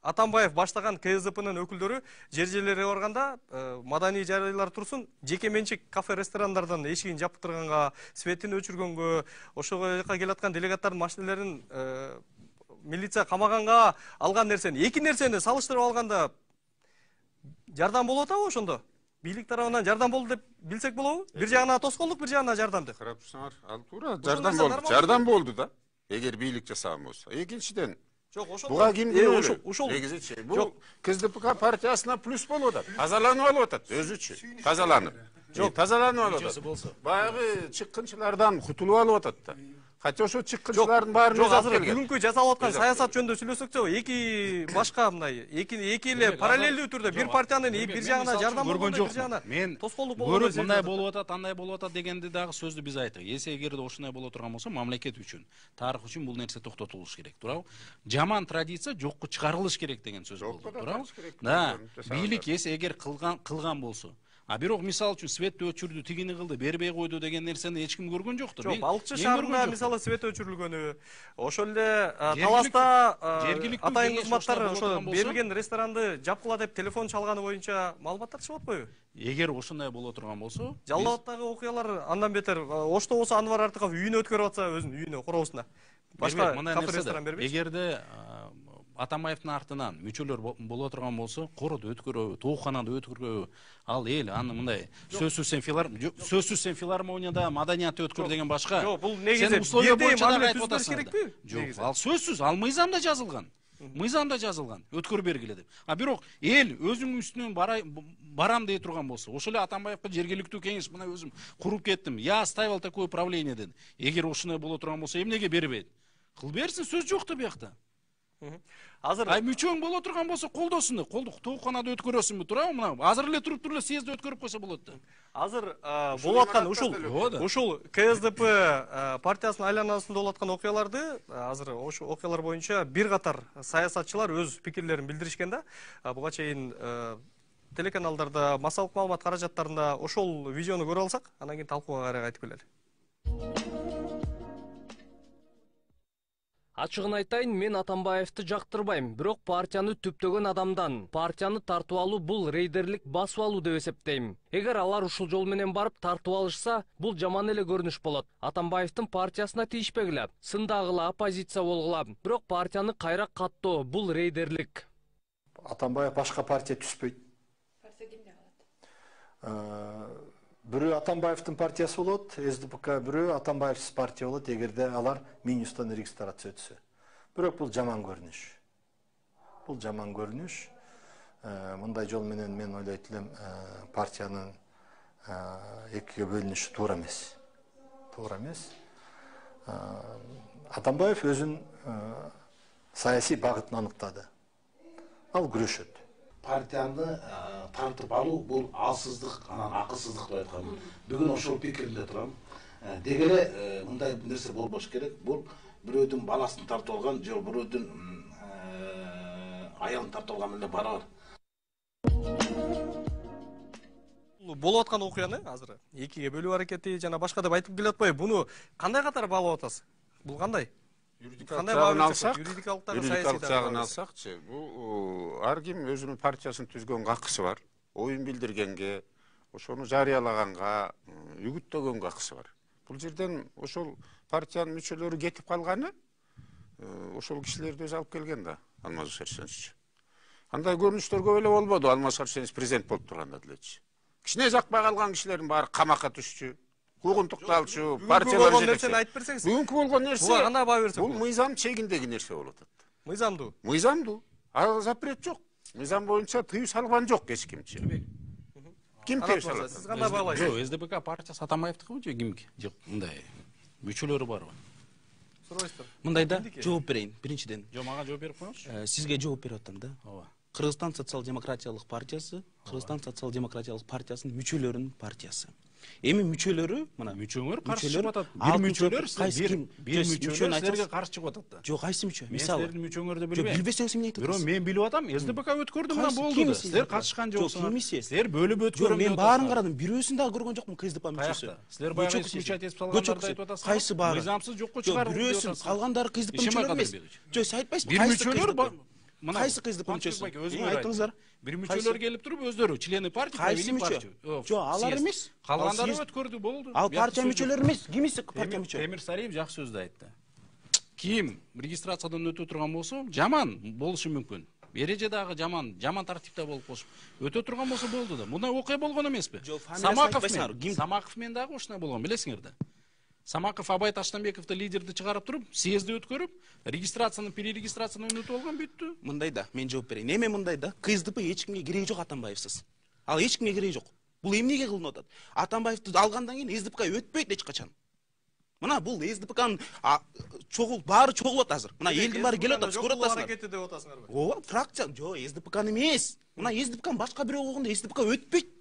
Атамбаев баштаган КСДПнын өкүлдөрү жер-жерлерге барганда маданий жайлар турсун, жеке менчик кафе ресторандардан эшигин жапып турганга, светин өчүргөнгө, ошого жака келаткан делегаттардын машиналарын милиция камаганга алган нерсени, эки нерсени салыштырып алганда жардам болуп атабы ошондо? Бийлик тарабынан жардам болду деп билсек болобу? Бир жагына тоскоолдук, бир жагына жардам деп. Карап турсаңар, ал туура жардам болду да. Эгер бийлик жасаган болсо. Экинчиден буга ким негизичи бул КСДП партиясына плюс болуп атат. Тазаланып алып атат өзүчү. Тазаланып. Жок, тазаланып алып атат. Баягы чыккынчылардан кутулуп алып атат да. Хотя ошо чыккынчылардын баарын өзү алып келген. Бүгүнкү жасалып аткан саясат жөнүндө сүйлөсөкчү, эки башка мындай, эки эле параллелдүү түрдө бир партиянын бир жагына жардам көргөн жокмун. Мен көрүп мындай болуп атат, андай болуп атат дегенди дагы сөздү биз айттык. Эгерде ошондой боло турган болсо, мамлекет үчүн, тарых үчүн бул нерсе токтотулуш керек, туурабы? Жаман традиция жокко чыгарылыш керек деген сөз болду, туурабы? Да, бийлик эгер кылган болсо, бирок мисалы үчүн светти өчүрдү, тигини кылды, бербей койду деген нерсени эч ким көргөн жоктур. Жок, Балыкчы шаарында мисалы свет өчүрүлгөнү, ошол эле Таласта атайын кызматтар ошо берилген ресторанды жапкыла деп телефон чалганы боюнча маалыматтар чыгып атпайбы? Эгер ошондой боло турган болсо, Жалал абаддагы окуялар андан бетер. Ошто болсо Анвар Артыков үйүнө өткөрүп атса, өзүнүн үйүнө, короосуна. Башка кафе ресторан бербейт. Эгерде Атамбаевдин артынан мүчөлөр боло турган болсо, короодо өткөрөбү, тоокканада өткөрбөбү, ал эл аны мындай сөзсүз сен филармонияда маданиятты өткөр деген башка. Жок, бул негизи бирдей мамиле түзүлүш керекпи? Жок, ал сөзсүз, ал мыйзамда жазылган. Мыйзамда жазылган, өткөрүп бергиле деп. Бирок эл өзүнүн үстүнөн барам дей турган болсо, ошол эле Атамбаевга жергиликтүү кеңеш мына өзүм куруп кеттим. Я оставил такое правление деди. Эгер ошондой боло турган болсо, эмнеге бербейт? Кыл берсин, сөз жок да биякта. Азыр мүчөң боло турган болсо, колдосун да, тоокканада өткөрөсүнбү, туурабы? Мына азыр эле туруп эле съездде өткөрүп койсо болот да. Азыр болуп аткан ушул КСДП партиясынын айланасында болуп аткан окуяларды азыр ошол окуялар боюнча бир катар саясатчылар өз пикирлерин билдиришкен да. Буга чейин телеканалдарда, массалык маалымат каражаттарында ошол видеону көрө алсак, анан кийин талкууга кайра кайтып келели. Ачыгын айтайын, мен Атамбаевди жактырбайм, бирок партияны түптөгөн адамдан партияны тартып алуу бул рейдерлик басып алуу деп эсептейм. Эгер алар ушул жол менен барып тартып алышса, бул жаман эле көрүнүш болот. Атамбаевдин партиясына тийишпегиле, сындагыла, оппозиция болгула, бирок партияны кайра каттоо бул рейдерлик. Атамбаев башка партия түспөйт. Партия кимде калат? Бирөө Атамбаевдин партиясы болот, СДПК, бирөө Атамбаевсиз партия болот, эгерде алар Минюстан регистрация өтсө. Бирок бул жаман көрүнүш. Бул жаман көрүнүш. Мындай жол менен мен ойлойт элем, партиянын экиге бөлүнүшү туура эмес. Туура эмес. Атамбаев өзүнүн саясий багытын аныктады. Ал күрөшөт. Партияны тартып алуу бул алсыздык, анан акылсыздык деп айткан. Бүгүн ошол пикирде турам. Дегеле мындай нерсе болбош керек. Бул бирөөдүн баласын тартып алган, же бирөөдүн аялын тартып алган эле барабар. Болуп аткан окуяны азыр экиге бөлүү аракети жана башка деп айтып келе атпайбы? Буну кандай катар баалап атасыз? Бул кандай? Юридикалык жагын алсакчы, бул ар ким өзүнүн партиясын түзгөн какысы бар. Оюн билдиргенге, ошону жарыялаганга, үгүттөгөнгө какысы бар. Бул жерден ошол партиянын мүчөлөрү кетип калганы ошол кишилерди өзү алып келген да, Алмаз Арсенович. Андай көрүнүштөр көп эле болбоду, Алмаз Арсенович президент болуп турганда делечи. Кичине жакпай калган кишилердин баары камакка түшчү, куугунтукту алчу, партиялар жетекчи. Бүгүнкү болгон нерсе бул мыйзам чегиндеги нерсе болуп атат. Мыйзамдуу? Мыйзамдуу. Ага запрет жок. Мыйзам боюнча тыюу салган жок эч кимчи. Ким тыюу салат? Сиз кандай баалайсыз? Жок, СДПК партиясы Атамбаевдикиби же кимки? Жок, мындай мүчөлөрү барбы? Сурайсыздар. Мындайда жооп берейин. Биринчиден. Жок, мага жооп берип коюңузчу. Сизге жооп берип атам да. Ооба. Кыргызстан социал-демократиялык партиясы, Кыргызстан социал-демократиялык партиясынын мүчөлөрүнүн партиясы. Эми мүчөлөрү, мына мүчөңөр каршы чыгып атат. Бир мүчөлөр силерге каршы чыгып атат да. Жок, кайсы мүчө? Мисалы, силердин мүчөңөрдү билбейм. Жок, билбесеңиз эмне айтып атасыз? Бирок мен билип атам, СДПК өткөрдү, мына болду. Силер катышкан жоксуңар. Силер бөлүп өткөрүп. Жок, мен баарын карадым, бирөөсүн дагы көргөн жокмун КСДП мүчөсү. Силер баягы исключать этип салгандарда айтып атасыздар. Кайсы баары? Мыйзамсыз жокко чыгарып атасыз. Бирөөсүн, калгандары КСДП мүчөлөр эмес. Жок, сиз айтпайсызбы? Бир мүчөлөр кайсы КСДП мүчөсү? Айтыңыздар. Бир мүчөлөр келип туруп өздөрү члены партия, кайсы мүчө? Жок, алар эмес. Калгандары өткөрдү, болду. Ал партия мүчөлөрү эмес. Кимиси партия мүчө? Темир Сариев жакшы сөздү айтты. Ким регистрациядан өтө турган болсо, жаман болушу мүмкүн. Эреже дагы жаман тартипте болуп калыш. Өтө турган болсо болду да. Мына окуя болгон эмеспи? Самаков мен дагы ушундай болгон, билесиңер да. Самаков Абай Таштанбековду лидерди чыгарып туруп, съезди өткөрүп, регистрацияны, перерегистрацияны өнөтүп алган бүттү. Мындайда, мен жооп берейин. Эме мындайда, КСДП эч кимге кереги жок Атамбаевсыз. Ал эч кимге кереги жок. Бул эмнеге кылынып атат? Атамбаевди алгандан кийин СДПК өтпөйт эч качан. Мына бул СДПКнын баары чогулат азыр. Мына элдин баары келип атат, көрүп атасыңар. Аракети деп атасыңарбы? Ооба, фракция, жок, СДПКны эмес. Мына СДПКны башка бирөө болгондо СДПК өтпөйт.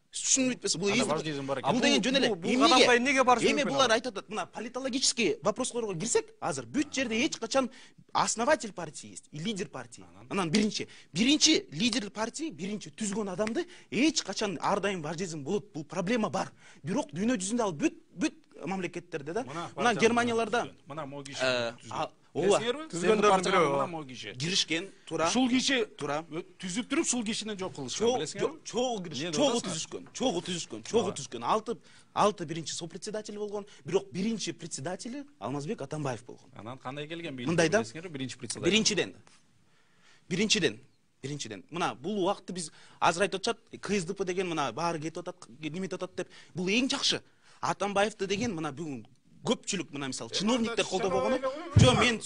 Түшүнүп айтпайсыз, бул бул деген жөн эле. Эми булар айтып атат, мына политологический вопрослорго кирсек, азыр бүт жерде эч качан основатель партии есть, и лидер партии. Анан биринчи лидер партии, биринчи түзгөн адамды эч качан ар дайым важизм болот. Бул проблема бар. Бирок дүйнө жүзүндө ал бүт мамлекеттерде да, мына Германияларда мына могиш ооба, түзгөндөрдүн бирөө мына могиши киришкен, туура. Ушул киши түзүп туруп ушул кишини жок кылышкан, билесиңерби? Чогуу түзүшкөн. 6 биринчи сопредседатель болгон, бирок биринчи председатели Алмазбек Атамбаев болгон. Анан кандай келген билесиңерби, биринчи председатель? Биринчиден, мына бул убакытты биз азыр айтып атышат, КСДП деген мына баары кетип атат, неметип атат деп. Бул эң жакшы. Атамбаевди деген мына бүгүн көпчүлүк мына мисалы чиновниктер колдобогону. Жок, мен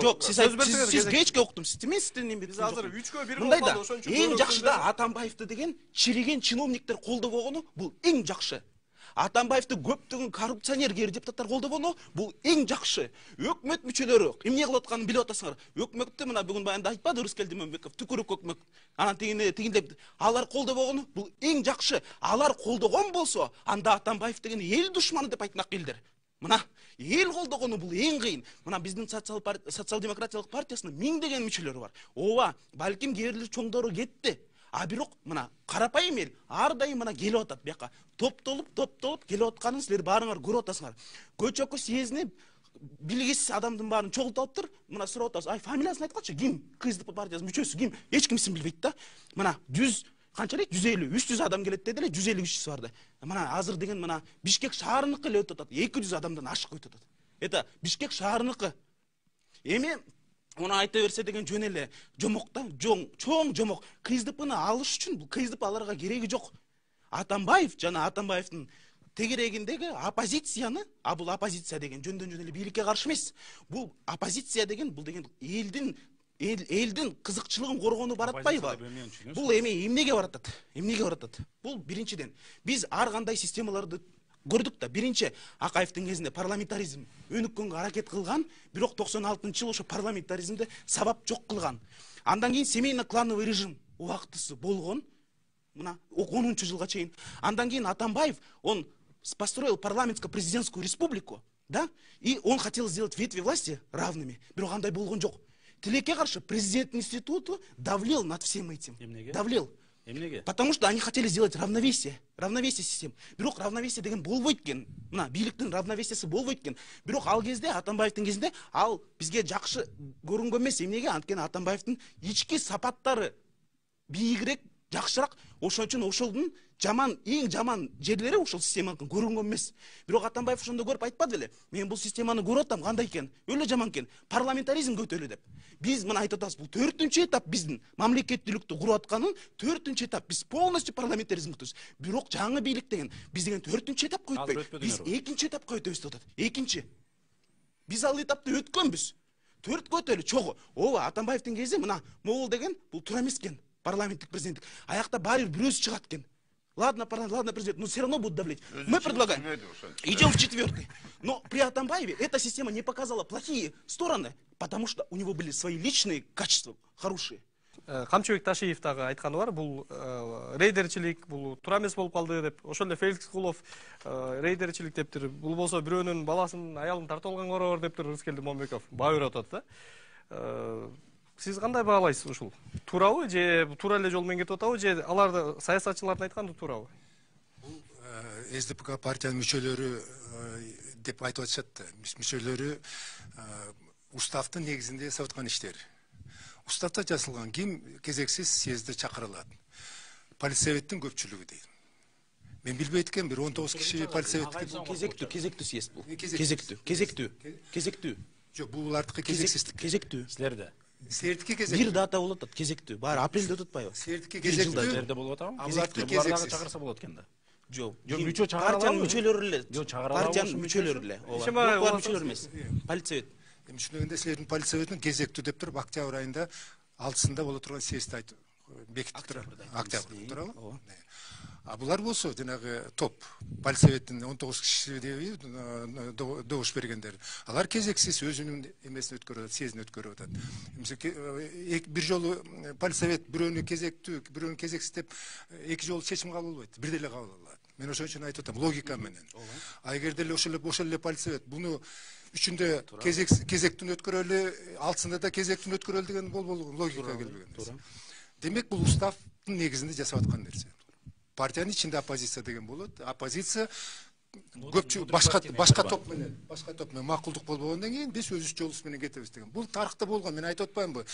жок, сиз кечке уктум. Мен сизден эми биз азыр 3кө 1 мындайда эң жакшы да Атамбаевди деген чиреген чиновниктер колдобогону бул эң жакшы. Атамбаевди көптөгөн коррупционер кээри депутаттар колдобону бул эң жакшы. Өкмөт мүчөлөрү эмне кылып атканын билип атасыңар. Өкмөттү мына бүгүн баянда айтпады Рыскел Демөнбеков, түкүрүк өкмөт. Анан тигиндеп алар колдобогону бул эң жакшы. Алар колдогон болсо, анда Атамбаев деген эл душманы деп айтмак элдер. Мына эл колдогону бул эң кыйын. Мына биздин социал-демократиялык партиясынын миңдеген мүчөлөрү бар. Ооба, балким кээрлер чоңдору кетти. А бирок мына карапайым эл ар дайым мына келип атат бияка. Топтолуп келип атканын силер баарыңар көрүп атасыңар. Көчөкү съездине билгисиз адамдын баарын чогултуп алыптыр. Мына сурап атасыз. Ай, фамилиясын айткачы, ким? КСДП партиясынын мүчөсү ким? Эч кимсин билбейт да. Мына 100 канча дейт? 150, 300 адам келет деди эле, 150 кишиси бар да. Мына азыр деген мына Бишкек шаарыныкы эле өтүп атат. 200 адамдан ашык өтүп атат. Это Бишкек шаарыныкы. Эми оны айта берсе деген жөн эле жомок да, чоң жомок. КСДПны алыш үчүн бул КСДП аларга кереги жок. Атамбаев жана Атамбаевдин тегерегиндеги оппозицияны, а бул оппозиция деген жөндөн эле бийликке каршы эмес. Бул оппозиция деген бул деген элдин кызыкчылыгын коргонуу баратпайбы? Бул эмнеге баратат? Бул биринчиден биз ар кандай системаларды көрдүк да. Биринчи Акаевдин кезинде парламентаризм өнүккөнгө аракет кылган, бирок 96-жыл ошо парламентаризмди сабап жок кылган. Андан кийин семейно-клановый режим убактысы болгон. Мына 10-жылга чейин. Андан кийин Атамбаев он построил парламентско-президентскую республику, да? И он хотел сделать ветви власти равными, бирок андай болгон жок. Тилекке каршы президент институту давлел над всем этим. Давлел. Эмнеге? Потому что они хотели сделать равновесие. Равновесие систем. Бирок равновесие деген болбойт экен. Мына бийликтин равновесиясы болбойт экен. Бирок ал кезде Атамбаевдин кезинде ал бизге жакшы көрүнгөн эмес. Эмнеге? Анткени Атамбаевдин ички сапаттары бийигирээк, жакшыраак. Ошон үчүн ошолдун эң жаман жерлери ошол системаныкын көрүнгөн эмес. Бирок Атамбаев ошондо көрүп айтпады беле. Мен бул системаны көрүп атам, кандай экен? Өлө жаман экен. Парламентаризм көтөлө деп. Биз мына айтып атабыз, бул 4-чү этап биздин мамлекеттүүлүктү куруп атканын 4-чү этап. Биз полностью парламентаризм күтөбүз. Бирок жаңы бийлик деген биз деген 4-чү этапка өтпөйт. Биз 2-чи этапка өтөбүз деп атат. 2-чи. Биз ал этапты өткөнбүз. 4кө өтөлү чогуу. Ооба, Атамбаевдин кези мына могул деген бул туура эмес экен. Парламенттик президенттик. Аякта баары бир бирөөсү чыгат экен. Ладно, президент, но все равно будут давлеть. Мы предлагаем. Идем в 4-й. Но при Атамбаеве эта система не показала плохие стороны, потому что у него были свои личные качества хорошие. Камчыбек Ташиев дагы айтканы бар, бул рейдерчилик, бул туура эмес болуп калды деп. Ошол эле Феликс Кулов рейдерчилик дептир. Бул болсо бирөөнүн баласын, аялын тартып алган короор дептир Рыскелди Момбеков. Баа берип атат да. Сиз кандай баалайсыз ушул? Туурабы же туура эле жол менен кетип атабы же аларды саясатчылардын айтканы туурабы? Бул СДПК партиянын мүчөлөрү деп айтып атышат. Мүчөлөрү уставдын негизинде жасап аткан иштер. Уставда жазылган ким кезексиз съездде чакырылат. Политсоветтин көпчүлүгү дейт. Мен билбейт экен, бир 19 киши политсоветтики кезектүү съезд бул. Кезектүү. Жок, бул булардыкы кезексиздик. Кезектүү. Силерде Сиздердики кезектүү. Бир дата болуп атат, кезектүү. Баары апрелде өтүп атпайбы? Сиздердики кезектүү. Силерде болуп атабы? Булардыкы Буларды кезексиз. чакырса болот экен да. Жок. Мүчө чакыра алабы? Партиянын мүчөлөрү эле. Жок, чакыра алабы? Партиянын мүчөлөрү эле. Ооба. Мүчөлөр эмес. Политсовет. Эми түшүнүгүндө силердин политсоветтин кезектүү деп туруп октябрь айында 6-сында боло турган съездди айтып бекитип турат. Октябрь, туурабы? А булар болсо жанагы топ политсоветтин 19 киши деп добуш бергендер. Алар кезексиз өзүнүн эмесин өткөрүп атат, съездин өткөрүп атат. Бир жолу политсовет бирөөнү кезектүү, бирөөнү кезексиз деп эки жолу чечим кабыл болбойт. Бир деле кабыл алат. Мен ошон үчүн айтып атам, логика менен. А эгер деле ошол эле политсовет буну үчүндө кезектүүнү өткөрөлү, 6-сында да кезектүүнү өткөрөлү деген логика келбеген. Демек бул уставдын негизинде жасап аткан нерсе. Партиянын ичинде оппозиция деген болот. Оппозиция көпчү башка топ менен макулдук болбогондон кийин биз өз жолубуз менен кетебиз деген. Бул тарыхта болгон. Мен айтып атпаймынбы?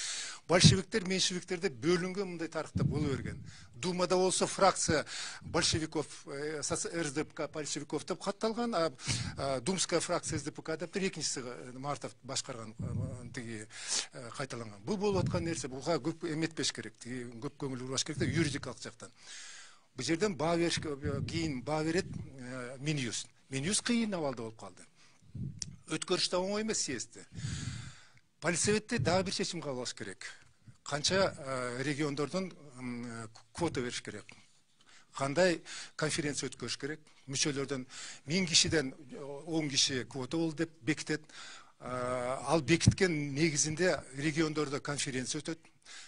Большевиктер, меньшевиктерде бөлүнгөн мындай тарыхта боло берген. Думада болсо фракция большевиков, РСДПК большевиков деп катталган, а Думская фракция СДПК деп экинчиси Мартов башкарган тиги кайталанган. Бул болуп аткан нерсе. Буга көп эметпеш керек. Көп көңүл бурбаш керек да юридикалык жактан. Бул жерден баа бериш кийин баа берет Минюс. Минюс кыйын абалда болуп калды. Өткөрүш да оңой эмес съездде. Политсоветте дагы бир чечим кабыл алыш керек. Канча региондордон квота бериш керек. Кандай конференция өткөрүш керек? Мүчөлөрдөн 1000 кишиден 10 киши квота болду деп бекитет. Ал бекиткен негизинде региондордо конференция өтөт.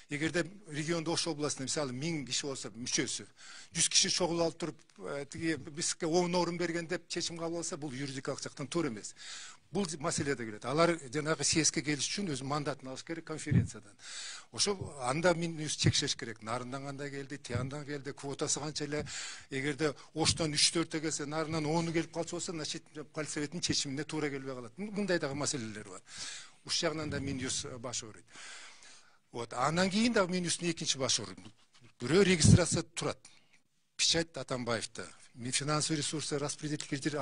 Эгерде региондо Ош областында мисалы 1000 киши болсо мүчөсү 100 киши чогулуп алып туруп тиги бизге 10 орун берген деп чечим кабыл алса, бул юридикалык жактан туура эмес. Бул маселеде келет. Алар жанагы съездге келиш үчүн өз мандатын алыш керек конференциядан. Ошо анда Минюс чекшеш керек. Нарындан кандай келди, Тияндан келди, квотасы канча эле. Эгерде Оштон 3-4 келсе, Нарынан 10 келип калса болсо, значит политсоветтин чечимине туура келбей калат. Мындай дагы маселелер бар. Уш жагынан да Минюс баш ооруйт. Вот, андан кийин да Минюстун экинчи башы ооруйт. Бирөө регистрация турат. Печать Атамбаевда. Финансовый ресурсы распределитель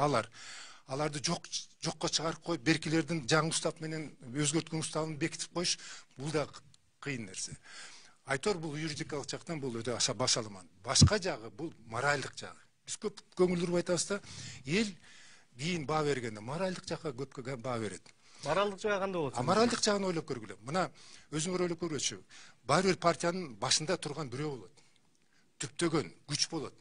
аларды жокко чыгарып коюп, беркилердин жаңы устав менен өзгөрткөн уставын бекитип коюш, бул да кыйын нерсе. Айтор бул юридикалык жактан бул өтө баш алыман. Башка жагы бул моральдык жагы. Биз көп көңүл буруп айтабыз да, эл кийин баа бергенде моральдык жакка көп баа берет. Моралдык жагы кандай болот? Моралдык жагын ойлоп көргүлө. Мына өзүңөр ойлоп көргүлөчү. Баары бир партиянын башында турган бирөө болот. Түптөгөн күч болот.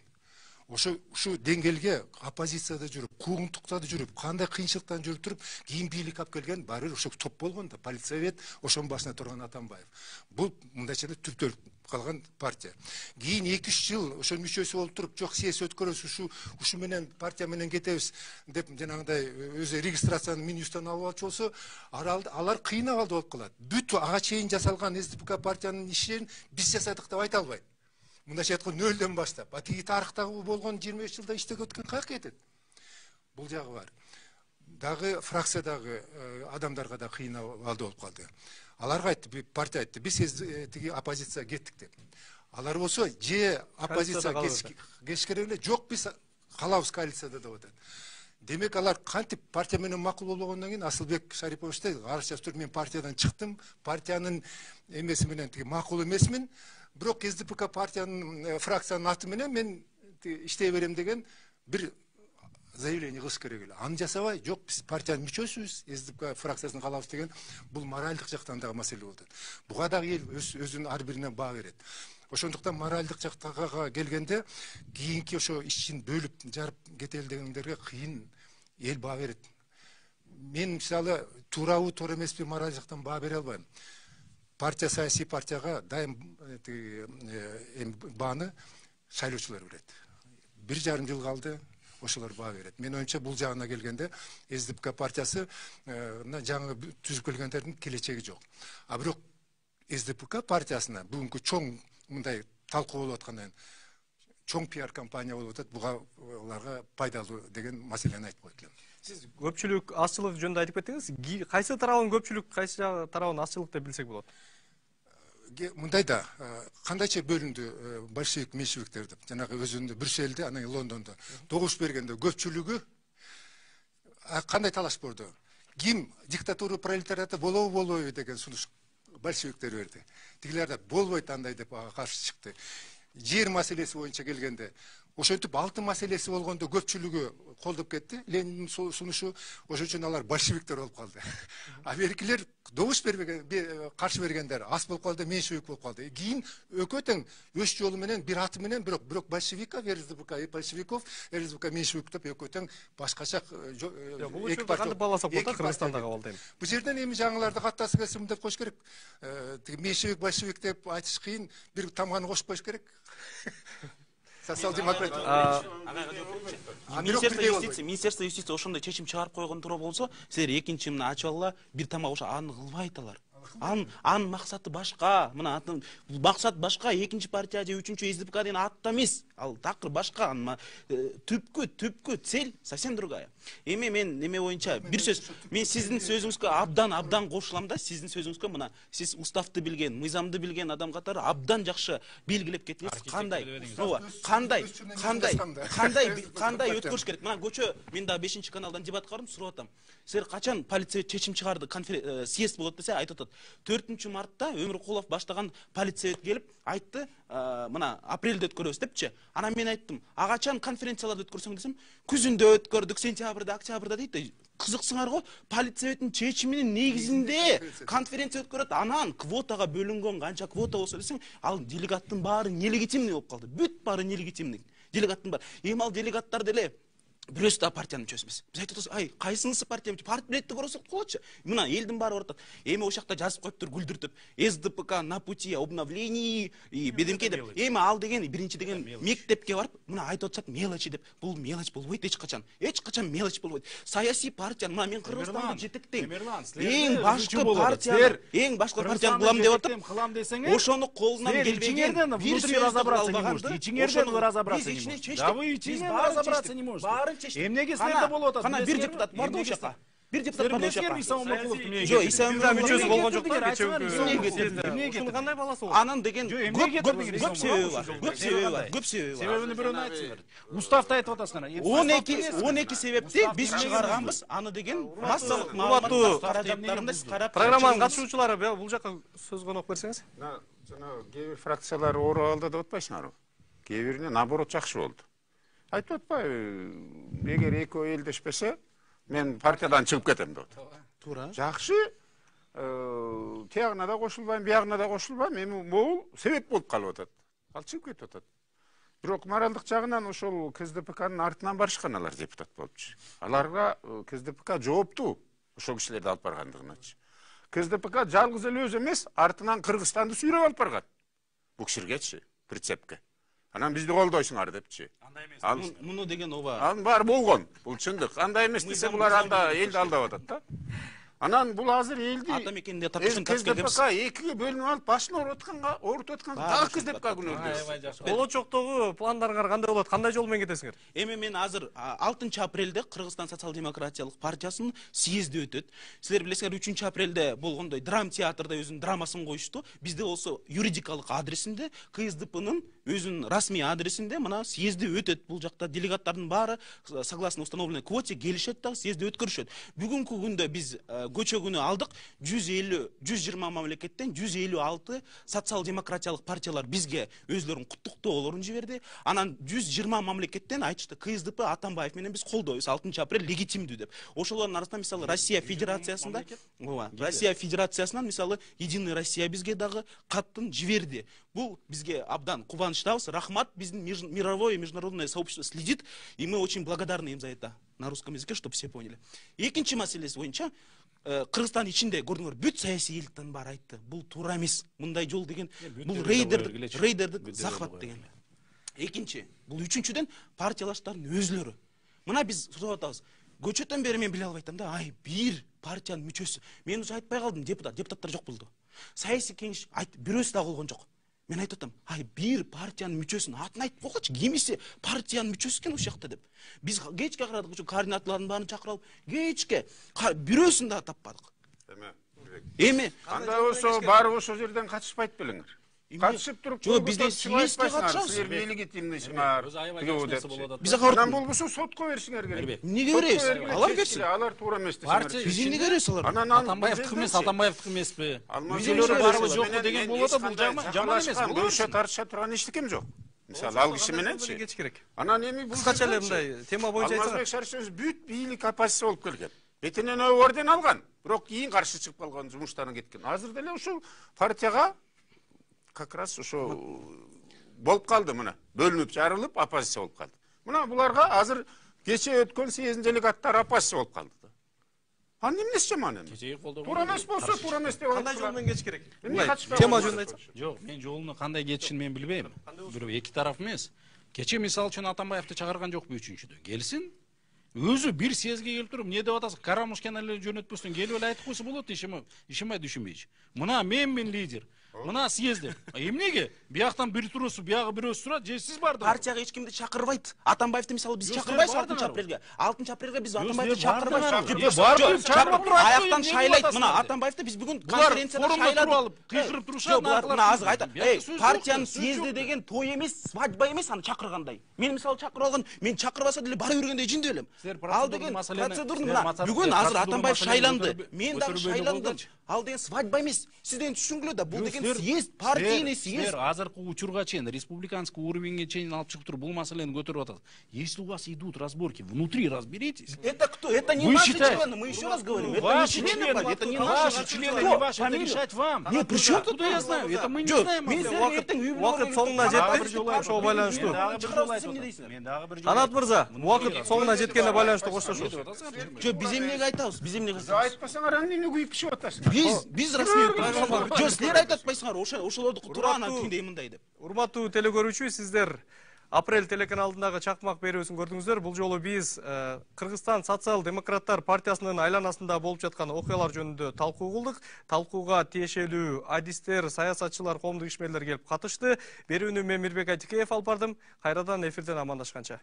Ушу деңгээлге оппозицияда жүрүп, куугунтукта жүрүп, кандай кыйынчылыктан жүрүп туруп, кийин бийлик алып келген баары бир ошо топ болгон да, политсовет, ошонун башына турган Атамбаев. Бул мындайча түптөлүп калган партия. Кийин 2-3 жыл ошонун мүчөсү болуп туруп, жок съезд өткөрөбүз, ушу менен партия менен кетебиз деп жанагындай өзү регистрацияны Минюстан алып алчу болсо, алар кыйын абалда болуп калат. Бүт ага чейин жасалган СДПК партиянын ишин биз жасадык деп айта албайт. Мындайча айтканда нөлдөн баштап, атиги тарыхтагы болгон 25 жылда иштеп өткөн каяка кетет. Бул жагы бар. Дагы фракциядагы адамдарга да кыйын абалда болуп калды. Аларга айтты, партия айтты, биз тиги оппозиция кеттик деп. Алар болсо, же оппозиция кеш керек эле, жок биз калабыз коалицияда деп атат. Демек алар кантип партия менен макул болгондон кийин Асылбек Шариповичте каршы туруп мен партиядан чыктым, партиянын эмеси менен тиги макул эмесмин. Бирок СДПК партиянын фракциянын аты менен мен иштей берем деген бир заявление кылыш керек эле. Аны жасабай, жок биз партиянын мүчөсүбүз, СДПК фракциясын калабыз деген бул моральдык жактан дагы маселе болот. Буга дагы эл өзүнүн ар бирине баа берет. Ошондуктан моральдык жактага келгенде кийинки ошо ишин бөлүп жарып кетели дегендерге кыйын эл баа берет. Мен мисалы туурабы туура эмеспи мораль жактан баа бере албайм. Партия саясий партияга дайым бааны шайлоочулар берет. 1,5 жыл калды, ошолор баа берет. Мен оюмча бул жагына келгенде СДПК партиясы жаңы түзүп келгендердин келечеги жок. А бирок СДПК партиясына бүгүнкү чоң мындай талкуу болуп аткандан чоң пиар компания болуп атат, буга аларга пайдалуу деген маселени айтып койт элем. Сиз көпчүлүк азчылык жөнүндө айтып кеттиңиз. Кайсы тарабын көпчүлүк, кайсы тарабын азчылык деп билсек болот? Мындай да, кандайча бөлүндү большевик, меньшевиктер деп. Жанагы өзүндө Брюсселде, анан Лондондо добуш бергенде көпчүлүгү кандай талаш болду? Ким диктатура пролетариаты болобу деген сунуш большевиктер берди. Тигилер да болбойт андай деп каршы чыкты. Жер маселеси боюнча келгенде ошентип алтын маселеси болгондо көпчүлүгү колдоп кетти. Лениндин сунушу, ошон үчүн алар большевиктер болуп калды. Америкалыктар добуш бербеген, каршы бергендер аз болуп калды, меньшевик болуп калды. Кийин экөө тең өз жолу менен, бир аты менен, бирок большевика, РСДПК, большевиков, РСДПК, меньшевик деп экөө тең башкача эки партия баласак болот, Кыргызстандагы абалда эми. Бул жерден эми жаңыларды каттасы келсем деп коюш керек. Меньшевик, большевик деп айтыш кыйын, бир тамганы кошуп коюш керек. Социал-демократ. Министерство юстиция ошондой чечим чыгарып койгон туура болсо, силер экинчи мына ачып алгыла, бир тамак ошо аны кылбайт алар. Анын максаты башка. Мына максат башка, экинчи партия же үчүнчү СДПК деген атта эмес. Ал такыр башка. Түпкү цель совсем другая. Эми мен неме боюнча бир сөз, мен сиздин сөзүңүзгө абдан кошулам да, сиздин сөзүңүзгө мына сиз уставды билген, мыйзамды билген адам катары абдан жакшы белгилеп кеттиңиз. Кандай өткөрүш керек? Мына көчө, мен да 5-каналдан дебат кардым, сурап атам. Силер качан полиция чечим чыгарды, съезд болот десе айтып атат. 4-мартта Өмүркулов баштаган полиция келип айтты, мына апрелде өткөрөбүз депчи. Анан мен айттым, агачан конференцияларды өткөрсөң десем, күзүндө өткөрдүк, сентябрда, октябрда дейт. Кызыксыңар го, полицияттын чечиминин негизинде конференция өткөрөт. Анан квотага бөлүнгөн канча квота болсо десең, ал делегаттын баары нелегитимный болуп калды. Бүт баары нелегитимный. Делегаттын баары. Эми ал делегаттар деле бирөөсү да партиянын мүчөсү эмес. Биз айтып атабыз, кайсынысы партия мүчөсү? Партия билетти көрсөк болотчу. Мына элдин баары баратат. Эми ошол жакта жазып коюптур, күлдүртүп, СДПК на пути обновлений и бедемке деп. Эми ал деген биринчи деген мектепке барып, мына айтып атышат мелочи деп. Бул мелочь болбойт эч качан. Эч качан мелочь болбойт. Саясий партия, мына мен Кыргызстанда жетектейм. Эң башкы партия, эң башкы партияны кылам деп атып, ошону колунан келбеген бир сөз разобраться не можете. Ичиңерден вы разобраться не можете. Да вы ичиңерден разобраться не можете. Эмнеге силерде болуп атат? Кана бир депутат барды ошо жака. Бир депутат барды ошо жака. Жок, Исаев мүчөсү болгон жок да, ушунун кандай баласы болот? Анан деген көп себеби бар. Көп себеби бар. Себебини бирөөнү айтсыңар. Уставда айтып атасыңар. 12 себепти биз чыгарганбыз. Аны деген массалык урматтуу программанын катышуучулары бул жака сөз конок берсеңиз. Жана кээ бир фракциялар ооруп алды деп атпайсыңарбы? Кээ бирине наоборот жакшы болду. Айтып атпайбы, эгер экөө элдешпесе, мен партиядан чыгып кетем деп. Туура. Жакшы, тиягына да кошулбайм, биягына да кошулбайм, эми могул себеп болуп калып атат. Ал чыгып кетип атат. Бирок моралдык жагынан ошол КСДПКнын артынан барышкан алар депутат болупчу. Аларга КСДПК жооптуу ошол кишилерди алып баргандыгыначы. КСДПК жалгыз эле өзү эмес, артынан Кыргызстанды сүйрөп алып барган. Бул киширгечи, прицепке. Анан бизди колдойсуңар депчи. Муну деген ооба. Анын баары болгон. Бул чындык. Андай эмес десе булар анда элди алдап атат да. Анан бул азыр элди атамекенде тартышын КСДПК экиге бөлүнүп алып башын оорутуп атканга дагы КСДПК күнөөдө. Болочоктогу пландарыңар кандай болот? Кандай жол менен кетесиңер? Эми мен азыр 6 апрелде Кыргызстан социал-демократиялык партиясынын съезди өтөт. Силер билесиңер 3 апрелде болгондой драм театрда өзүнүн драмасын коюшту. Бизде болсо юридикалык адресинде КСДПнын өзүнүн расмий адресинде мына съезди өтөт. Бул жакта делегаттардын баары согласно установленной квоте келишет да съезди өткөрүшөт. Бүгүнкү күндө биз көчө күнү алдык 120 мамлекеттен 156 социал-демократиялык партиялар бизге өзлөрүнүн куттуктоолорун жиберди. Анан 120 мамлекеттен айтышты КСДП Атамбаев менен биз колдойбуз 6 апрель легитимдүү деп. Ошолордун арасында мисалы Россия Федерациясында, Россия Федерациясынан мисалы Единая Россия бизге дагы каттын жиберди. Бул бизге абдан кубанычтабыз. Рахмат, биздин мировое и международное сообщество следит, и мы очень благодарны им за это на русском языке, чтобы все поняли. Экинчи маселеси боюнча Кыргызстан ичинде көрдүңөр бүт саясий элитанын баары айтты. Бул туура эмес. Мындай жол деген бул рейдердик захват деген. Экинчи, бул үчүнчүдөн партиялаштардын өзлөрү. Мына биз сурап атабыз. Көчөтөн бери мен биле албай атам да, бир партиянын мүчөсү. Мен уже айтпай калдым, депутаттар жок болду. Саясий кеңеш бирөөсү да болгон жок. Мен айтып атам, бир партиянын мүчөсүн атын айтып койгучу, кимиси партиянын мүчөсү экен ошол жакта деп. Биз кечке карадык, ушу координаторлордун баарын чакырып алып, кечке бирөөсүн да таппадык. Эми андай болсо баары ошол жерден качышпайт белеңер. Катышып туруп, бизде съездге катышабыз. Силер нелегитимныйсыңар. Биз анан болбосо сотко беришиңер керек. Эмнеге беребиз? Алар берсин. Алар туура эмес десеңер. Биз эмнеге беребиз алар? Атамбаевдики эмес, Атамбаевдики эмеспи? Мүчөлөрү барбы жокпу деген болот да, бул жаман эмес. Бөлүшө тартыша турган эчтекем жок. Мисалы ал киши мененчи. Кеч керек. Анан эми бул кыскача эле мындай тема боюнча айтсаңыз. Алмазбек Шарипов бүт бийлик оппозиция болуп келген. Бетинен орден алган, бирок кийин каршы чыгып калган, жумуштарына кеткен. Азыр деле ушул партияга как раз ошо болуп калды мына. Бөлүнүп жарылып оппозиция болуп калды. Мына буларга азыр кече өткөн съездин делегаттары оппозиция болуп калды. Анын эмнеси жаман эми? Туура эмес болсо, туура эмес деп кандай жол менен кетиш керек? Тема жөнүндө айтсак. Жок, мен жолуну кандай кетишин мен билбейм. Бирөө эки тараф эмес. Кече мисалы үчүн Атамбаевди чыгарган жокпу үчүнчүдө? Келсин. Өзү бир съездге келип туруп, эмне деп атасың? Карамушкан эле жөнөтпөстөн келип эле айтып койсо болот, ишимай түшүнбөйчү. Мына мен лидер. Мына съезд деп. Эмнеге? Бияктан бир турусу, биягы бирөөсү турат, же сиз барды? Партияга эч кимди чакырбайт. Атамбаевди мисалы биз чакырбайбыз 6 апрелге. 6 апрелге биз Атамбаевди чакырбайбыз. Аяктан шайлайт. Мына Атамбаевди биз бүгүн конференцияда шайладык. Кыйкырып турушат. Мына азыр айтат. Партиянын съезди деген той эмес, свадьба эмес, аны чакыргандай. Мен мисалы чакырып алган, мен чакырбаса деле бара бергендей жинде элем. Ал деген процедурный мына бүгүн азыр Атамбаев шайланды. Мен дагы шайландым. Ал деген свадьба эмес. Сиз деген түшүнгүлө да, бул деген съезд, партийный съезд. Азыркы учурга чейин, республиканский уровеньге чейин алып чыгып туруп бул маселени көтөрүп атат. Если у вас идут разборки внутри, разберитесь. Это кто? Это не наши члены, мы еще раз говорим. Это не члены, это не наши члены, не ваши, это решать вам. Нет, при чем тут я знаю? Это мы не знаем. Убакыт соңуна жетти. Ошого байланыштуу. Канат мырза, убакыт соңуна жеткенине байланыштуу коштошобуз. Жок, биз эмнеге айтабыз? Биз эмнеге айтпасаңар эмне күйүп пишип атасыңар? Биз расмий жок, силер айтып атпайсыңар, ошолорду туура анан тиндей мындай деп. Урматтуу телекөрүүчү, сиздер Апрель телеканалындагы чакмак берүүсүн көрдүңүздөр. Бул жолу биз Кыргызстан социал-демократтар партиясынын айланасында болуп жаткан окуялар жөнүндө талкуу кылдык. Талкууга тиешелүү адистер, саясатчылар, коомдук ишмерлер келип катышты. Берүүнү мен Мирбек Айтикеев алып бардым. Кайрадан эфирден амандашканча.